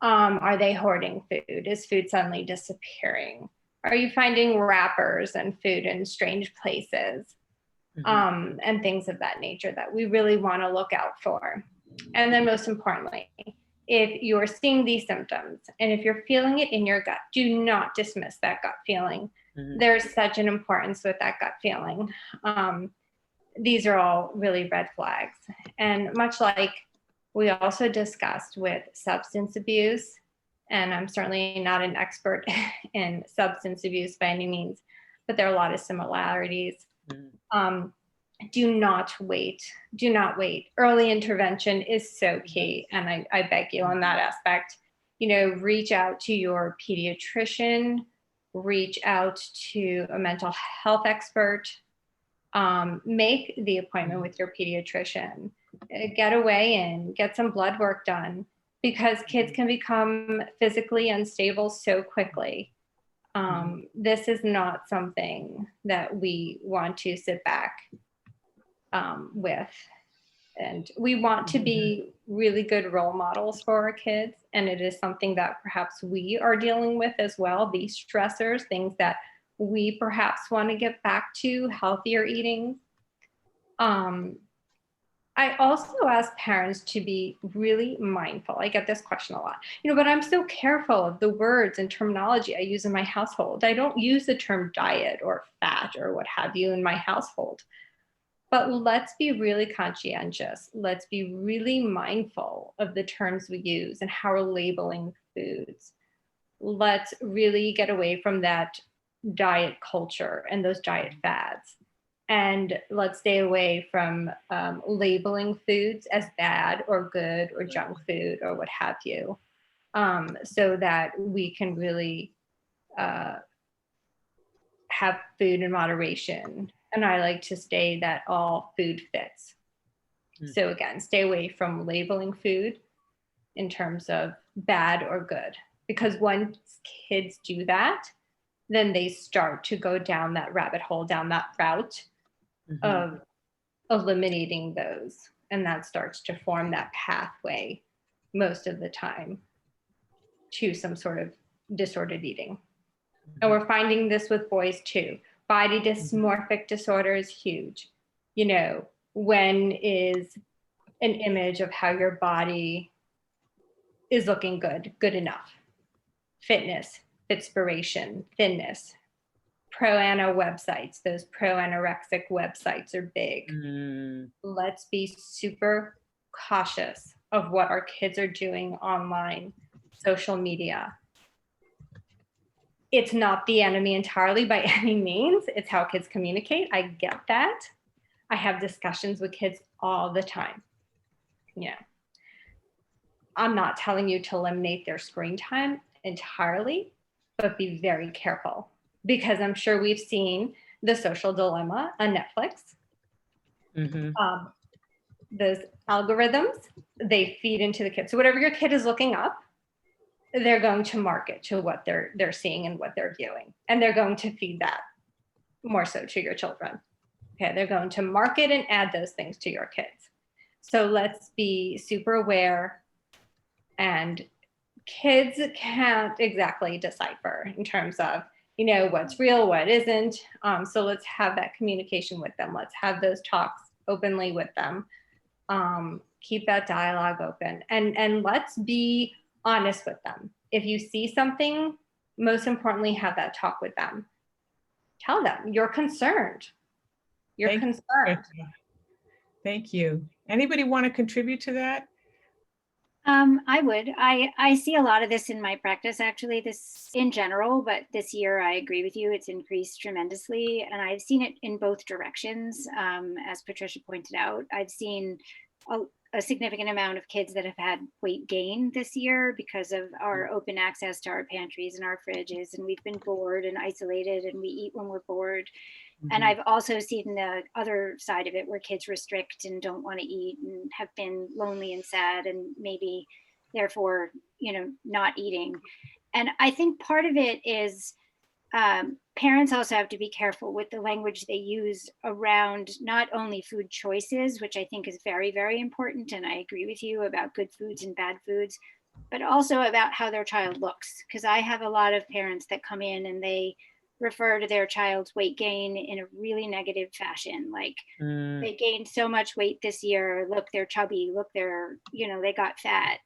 S9: Are they hoarding food? Is food suddenly disappearing? Are you finding wrappers and food in strange places? And things of that nature that we really want to look out for. And then most importantly, if you're seeing these symptoms and if you're feeling it in your gut, do not dismiss that gut feeling. There's such an importance with that gut feeling. These are all really red flags. And much like we also discussed with substance abuse, and I'm certainly not an expert in substance abuse by any means, but there are a lot of similarities. Do not wait. Do not wait. Early intervention is so key. And I beg you on that aspect, reach out to your pediatrician, reach out to a mental health expert, make the appointment with your pediatrician, get away and get some blood work done, because kids can become physically unstable so quickly. This is not something that we want to sit back with. And we want to be really good role models for our kids. And it is something that perhaps we are dealing with as well, these stressors, things that we perhaps want to get back to, healthier eating. I also ask parents to be really mindful. I get this question a lot, but I'm so careful of the words and terminology I use in my household. I don't use the term diet or fat or what have you in my household. But let's be really conscientious. Let's be really mindful of the terms we use and how we're labeling foods. Let's really get away from that diet culture and those diet fads. And let's stay away from labeling foods as bad or good or junk food or what have you, so that we can really have food in moderation. And I like to say that all food fits. So again, stay away from labeling food in terms of bad or good, because once kids do that, then they start to go down that rabbit hole, down that route of eliminating those. And that starts to form that pathway most of the time to some sort of disordered eating. And we're finding this with boys too. Body dysmorphic disorder is huge. When is an image of how your body is looking good enough? Fitness, fitspiration, thinness. Pro-ana websites, those pro-anorexic websites are big. Let's be super cautious of what our kids are doing online, social media. It's not the enemy entirely by any means. It's how kids communicate. I get that. I have discussions with kids all the time. I'm not telling you to eliminate their screen time entirely, but be very careful, because I'm sure we've seen The Social Dilemma on Netflix. Those algorithms, they feed into the kids. So whatever your kid is looking up, they're going to market to what they're seeing and what they're viewing. And they're going to feed that more so to your children. Okay, they're going to market and add those things to your kids. So let's be super aware. And kids can't exactly decipher in terms of you know, what's real, what isn't. So let's have that communication with them. Let's have those talks openly with them. Keep that dialogue open, and let's be honest with them. If you see something, most importantly, have that talk with them. Tell them you're concerned. You're
S2: Thank you.
S9: concerned.
S2: Thank you. Anybody want to contribute to that?
S4: I would. I see a lot of this in my practice, actually, this in general, but this year I agree with you. It's increased tremendously, and I've seen it in both directions. As Patricia pointed out, I've seen a significant amount of kids that have had weight gain this year because of our open access to our pantries and our fridges, and we've been bored and isolated, and we eat when we're bored. And I've also seen the other side of it where kids restrict and don't want to eat and have been lonely and sad and maybe therefore, you know, not eating. And I think part of it is parents also have to be careful with the language they use around not only food choices, which I think is very, very important. And I agree with you about good foods and bad foods, but also about how their child looks. Because I have a lot of parents that come in and they refer to their child's weight gain in a really negative fashion. Like they gained so much weight this year. Look, they're chubby. Look, they're, you know, they got fat.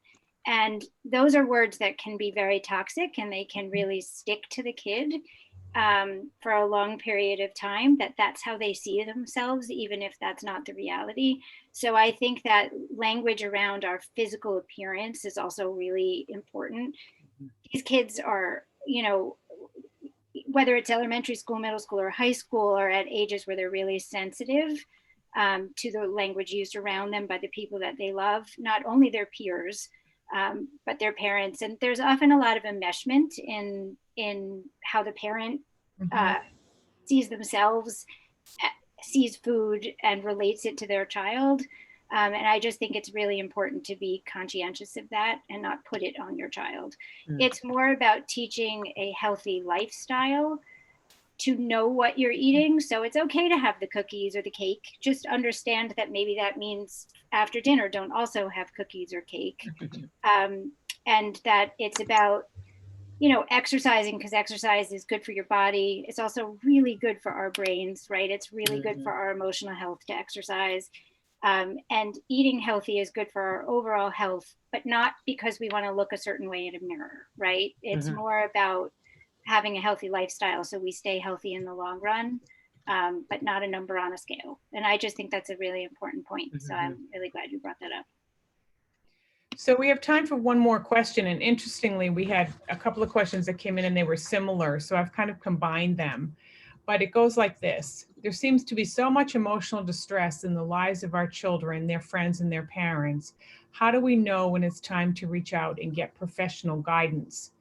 S4: And those are words that can be very toxic, and they can really stick to the kid for a long period of time, that's how they see themselves, even if that's not the reality. So I think that language around our physical appearance is also really important. These kids are, you know, whether it's elementary school, middle school, or high school, are at ages where they're really sensitive to the language used around them by the people that they love, not only their peers, but their parents. And there's often a lot of enmeshment in how the parent sees themselves, sees food, and relates it to their child. And I just think it's really important to be conscientious of that and not put it on your child. It's more about teaching a healthy lifestyle, to know what you're eating. So it's okay to have the cookies or the cake. Just understand that maybe that means after dinner, don't also have cookies or cake. And that it's about, you know, exercising, because exercise is good for your body. It's also really good for our brains, right? It's really good for our emotional health to exercise. And eating healthy is good for our overall health, but not because we want to look a certain way in a mirror, right? It's more about having a healthy lifestyle so we stay healthy in the long run, but not a number on a scale. And I just think that's a really important point. So I'm really glad you brought that up.
S2: So we have time for one more question. And interestingly, we had a couple of questions that came in and they were similar. So I've kind of combined them. But it goes like this. There seems to be so much emotional distress in the lives of our children, their friends, and their parents. How do we know when it's time to reach out and get professional guidance?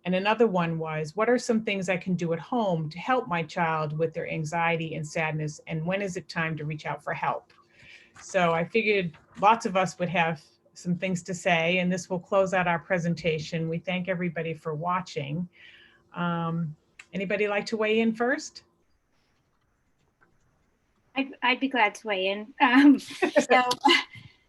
S2: And another one was, what are some things I can do at home to help my child with their anxiety and sadness? And when is it time to reach out for help? So I figured lots of us would have some things to say, and this will close out our presentation. We thank everybody for watching. Anybody like to weigh in first?
S4: I'd be glad to weigh in. So,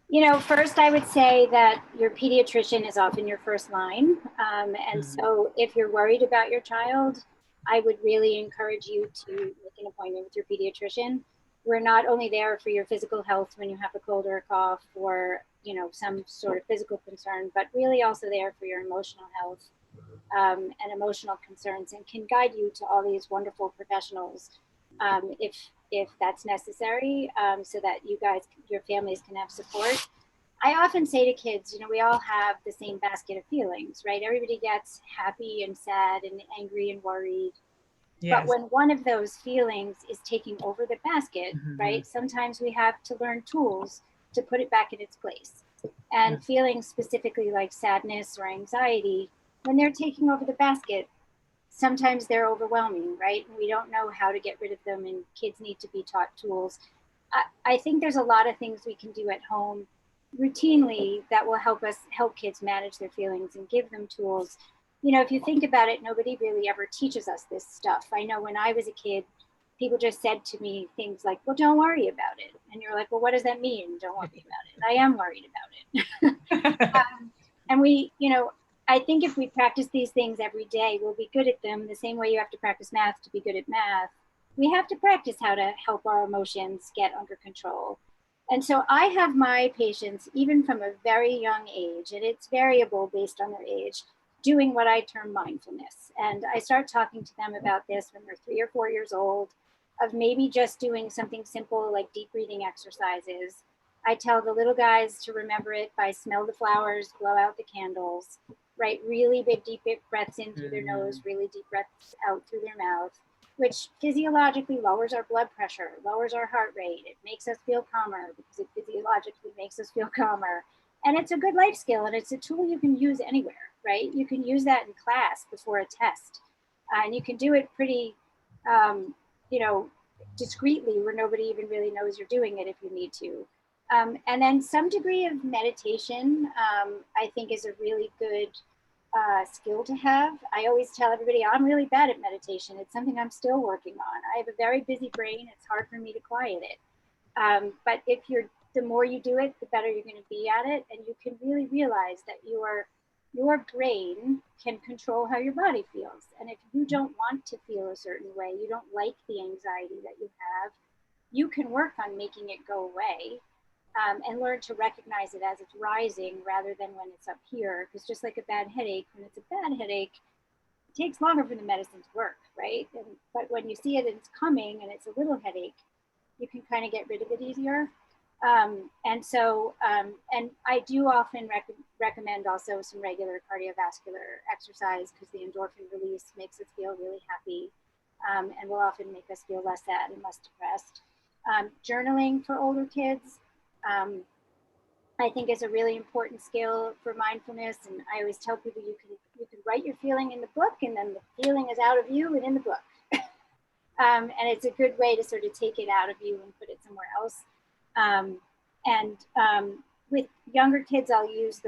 S4: you know, first I would say that your pediatrician is often your first line. And so if you're worried about your child, I would really encourage you to make an appointment with your pediatrician. We're not only there for your physical health when you have a cold or a cough or, you know, some sort of physical concern, but really also there for your emotional health and emotional concerns, and can guide you to all these wonderful professionals if that's necessary, so that you guys, your families, can have support. I often say to kids, you know, we all have the same basket of feelings, right? Everybody gets happy and sad and angry and worried. Yes. But when one of those feelings is taking over the basket, right? Sometimes we have to learn tools to put it back in its place. And feelings specifically like sadness or anxiety, when they're taking over the basket, sometimes they're overwhelming, right? We don't know how to get rid of them, and kids need to be taught tools. I think there's a lot of things we can do at home routinely that will help kids manage their feelings and give them tools. You know, if you think about it, nobody really ever teaches us this stuff. I know when I was a kid, people just said to me things like, well, don't worry about it. And you're like, well, what does that mean? Don't worry about it. I am worried about it. And we, you know, I think if we practice these things every day, we'll be good at them the same way you have to practice math to be good at math. We have to practice how to help our emotions get under control. And so I have my patients, even from a very young age, and it's variable based on their age, doing what I term mindfulness. And I start talking to them about this when they're 3 or 4 years old, of maybe just doing something simple like deep breathing exercises. I tell the little guys to remember it by smell the flowers, blow out the candles, right? Really big, deep breaths in through their nose, really deep breaths out through their mouth, which physiologically lowers our blood pressure, lowers our heart rate. It makes us feel calmer because it physiologically makes us feel calmer. And it's a good life skill, and it's a tool you can use anywhere, right? You can use that in class before a test. And you can do it pretty, you know, discreetly where nobody even really knows you're doing it if you need to. And then some degree of meditation, I think, is a really good skill to have. I always tell everybody I'm really bad at meditation. It's something I'm still working on. I have a very busy brain. It's hard for me to quiet it. But the more you do it, the better you're going to be at it. And you can really realize that your brain can control how your body feels. And if you don't want to feel a certain way, you don't like the anxiety that you have, you can work on making it go away. And learn to recognize it as it's rising rather than when it's up here. Because just like a bad headache, when it's a bad headache, it takes longer for the medicine to work, right? But when you see it and it's coming and it's a little headache, you can kind of get rid of it easier. And I do often recommend also some regular cardiovascular exercise because the endorphin release makes us feel really happy and will often make us feel less sad and less depressed. Journaling for older kids, I think is a really important skill for mindfulness. And I always tell people you can write your feeling in the book, and then the feeling is out of you and in the book. And it's a good way to sort of take it out of you and put it somewhere else. With younger kids, I'll use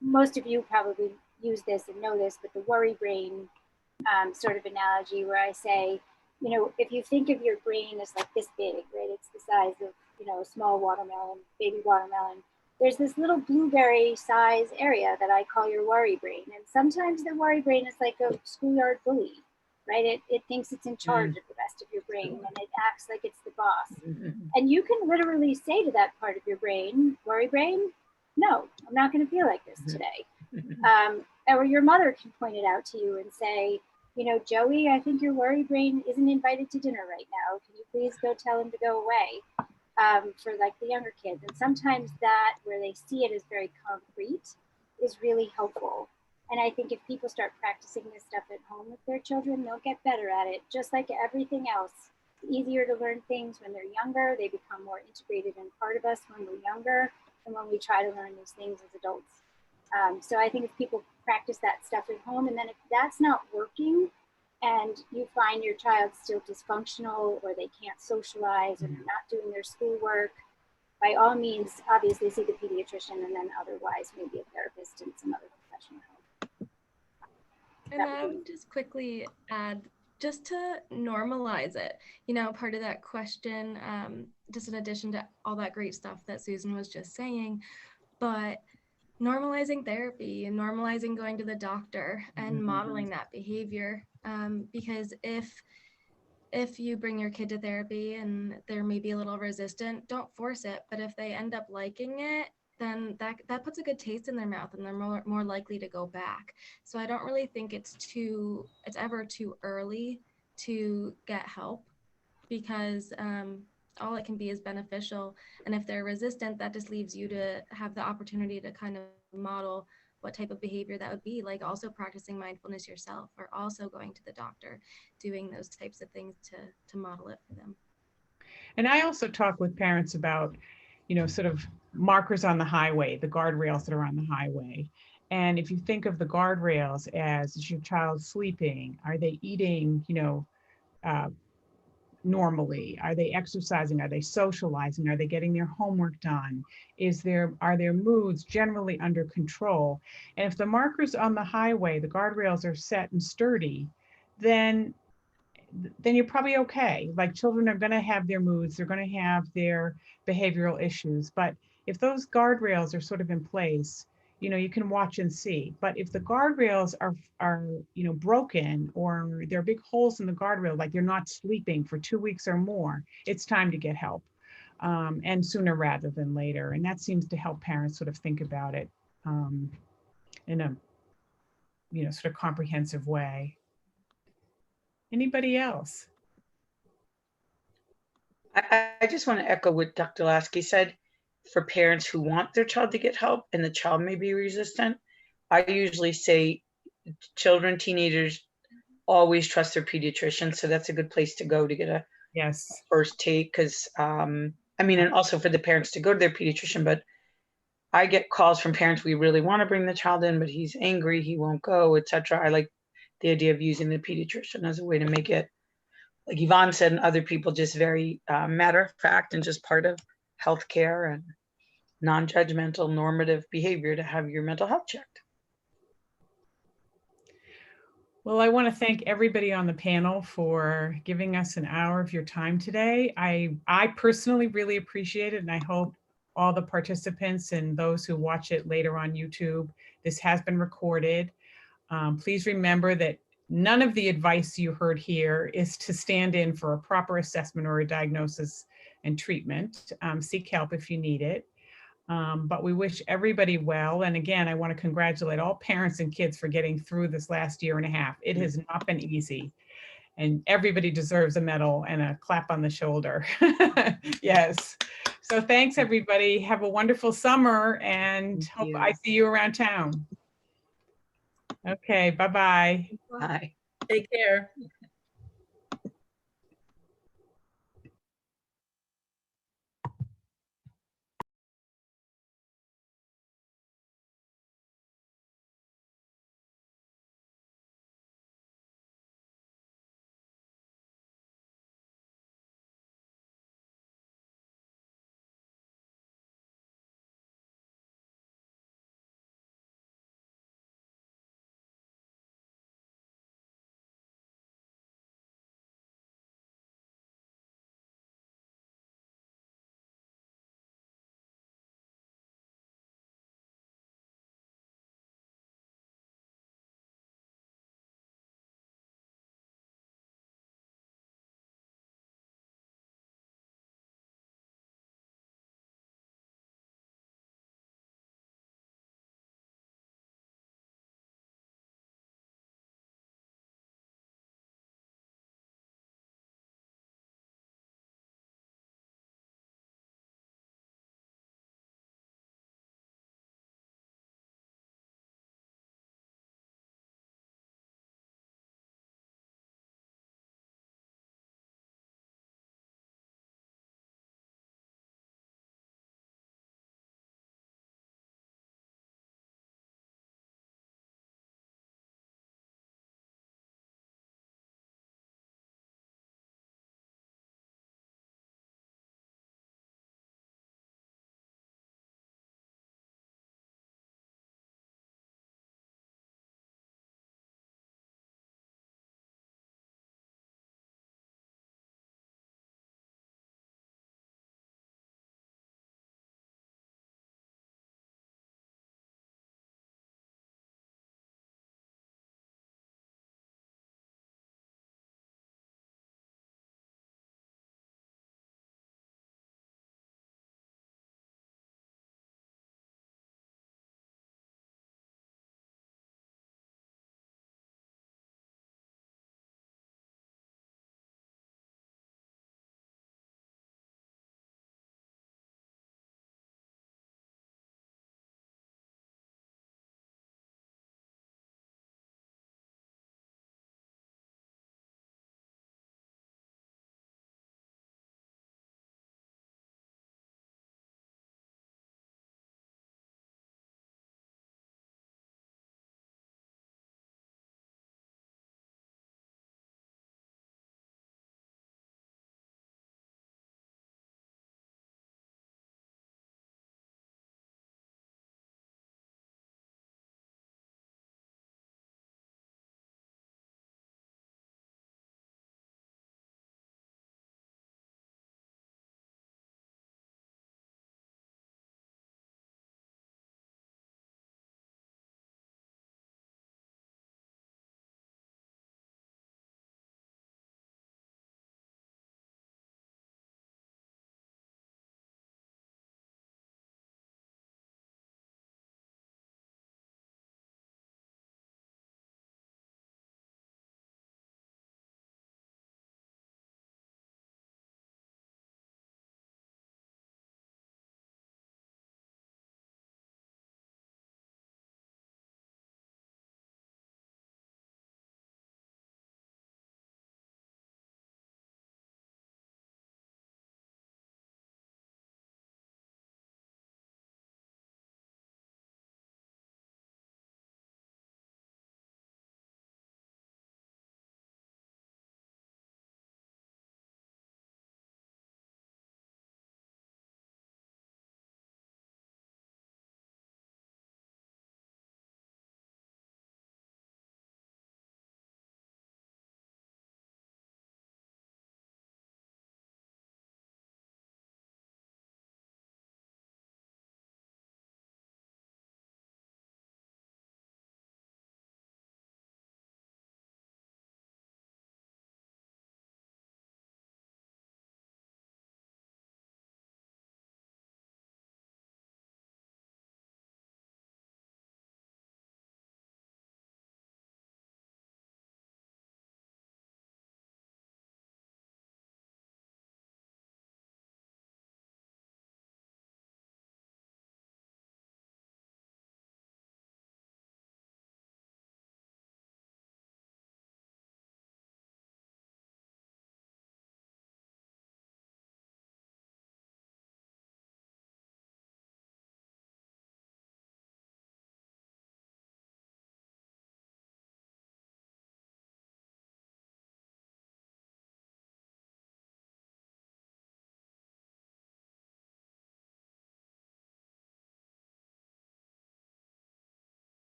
S4: most of you probably use this and know this, but the worry brain sort of analogy where I say, you know, if you think of your brain as like this big, right? It's the size of, you know, a small watermelon, baby watermelon. There's this little blueberry size area that I call your worry brain. And sometimes the worry brain is like a schoolyard bully, right? It thinks it's in charge of the rest of your brain and it acts like it's the boss. And you can literally say to that part of your brain, worry brain, no, I'm not going to feel like this today. Or your mother can point it out to you and say, you know, Joey, I think your worry brain isn't invited to dinner right now. Can you please go tell him to go away? For like the younger kids. And sometimes that, where they see it as very concrete, is really helpful. And I think if people start practicing this stuff at home with their children, they'll get better at it. Just like everything else, it's easier to learn things when they're younger. They become more integrated and part of us when we're younger than when we try to learn these things as adults. So I think if people practice that stuff at home, and then if that's not working and you find your child still dysfunctional or they can't socialize or they're not doing their schoolwork, by all means, obviously see the pediatrician, and then otherwise maybe a therapist and some other professional help.
S8: And I would just quickly add, just to normalize it, you know, part of that question, just in addition to all that great stuff that Susan was just saying, but normalizing therapy and normalizing going to the doctor and modeling that behavior. Because if you bring your kid to therapy and they're maybe a little resistant, don't force it. But if they end up liking it, then that puts a good taste in their mouth and they're more likely to go back. So I don't really think it's ever too early to get help, because all it can be is beneficial. And if they're resistant, that just leaves you to have the opportunity to kind of model what type of behavior that would be, like also practicing mindfulness yourself, or also going to the doctor, doing those types of things to model it for them.
S2: And I also talk with parents about, you know, sort of markers on the highway, the guardrails that are on the highway. And if you think of the guardrails as, is your child sleeping? Are they eating, you know, normally? Are they exercising? Are they socializing? Are they getting their homework done? Are their moods generally under control? And if the markers on the highway, the guardrails are set and sturdy, then you're probably okay. Like, children are going to have their moods, they're going to have their behavioral issues. But if those guardrails are sort of in place, you can watch and see. But if the guardrails are broken, or there are big holes in the guardrail, like you're not sleeping for 2 weeks or more, it's time to get help, and sooner rather than later. And that seems to help parents sort of think about it in a sort of comprehensive way. Anybody else?
S6: I just want to echo what Dr. Lasky said. For parents who want their child to get help and the child may be resistant, I usually say children, teenagers always trust their pediatrician. So that's a good place to go to get a
S2: Yes.
S6: first take. Because, and also for the parents to go to their pediatrician. But I get calls from parents, we really want to bring the child in, but he's angry, he won't go, etc. I like the idea of using the pediatrician as a way to make it, like Yvonne said, and other people, just very matter of fact and just part of healthcare and non-judgmental normative behavior to have your mental health checked.
S2: Well, I want to thank everybody on the panel for giving us an hour of your time today. I personally really appreciate it, and I hope all the participants and those who watch it later on YouTube, this has been recorded. Please remember that none of the advice you heard here is to stand in for a proper assessment or a diagnosis and treatment. Seek help if you need it. But we wish everybody well. And again, I want to congratulate all parents and kids for getting through this last year and a half. It has not been easy. And everybody deserves a medal and a clap on the shoulder. Yes. So thanks, everybody. Have a wonderful summer, and hope I see you around town. Okay, bye-bye.
S6: Bye.
S5: Take care.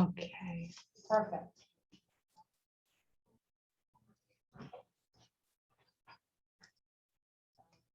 S2: Okay, perfect.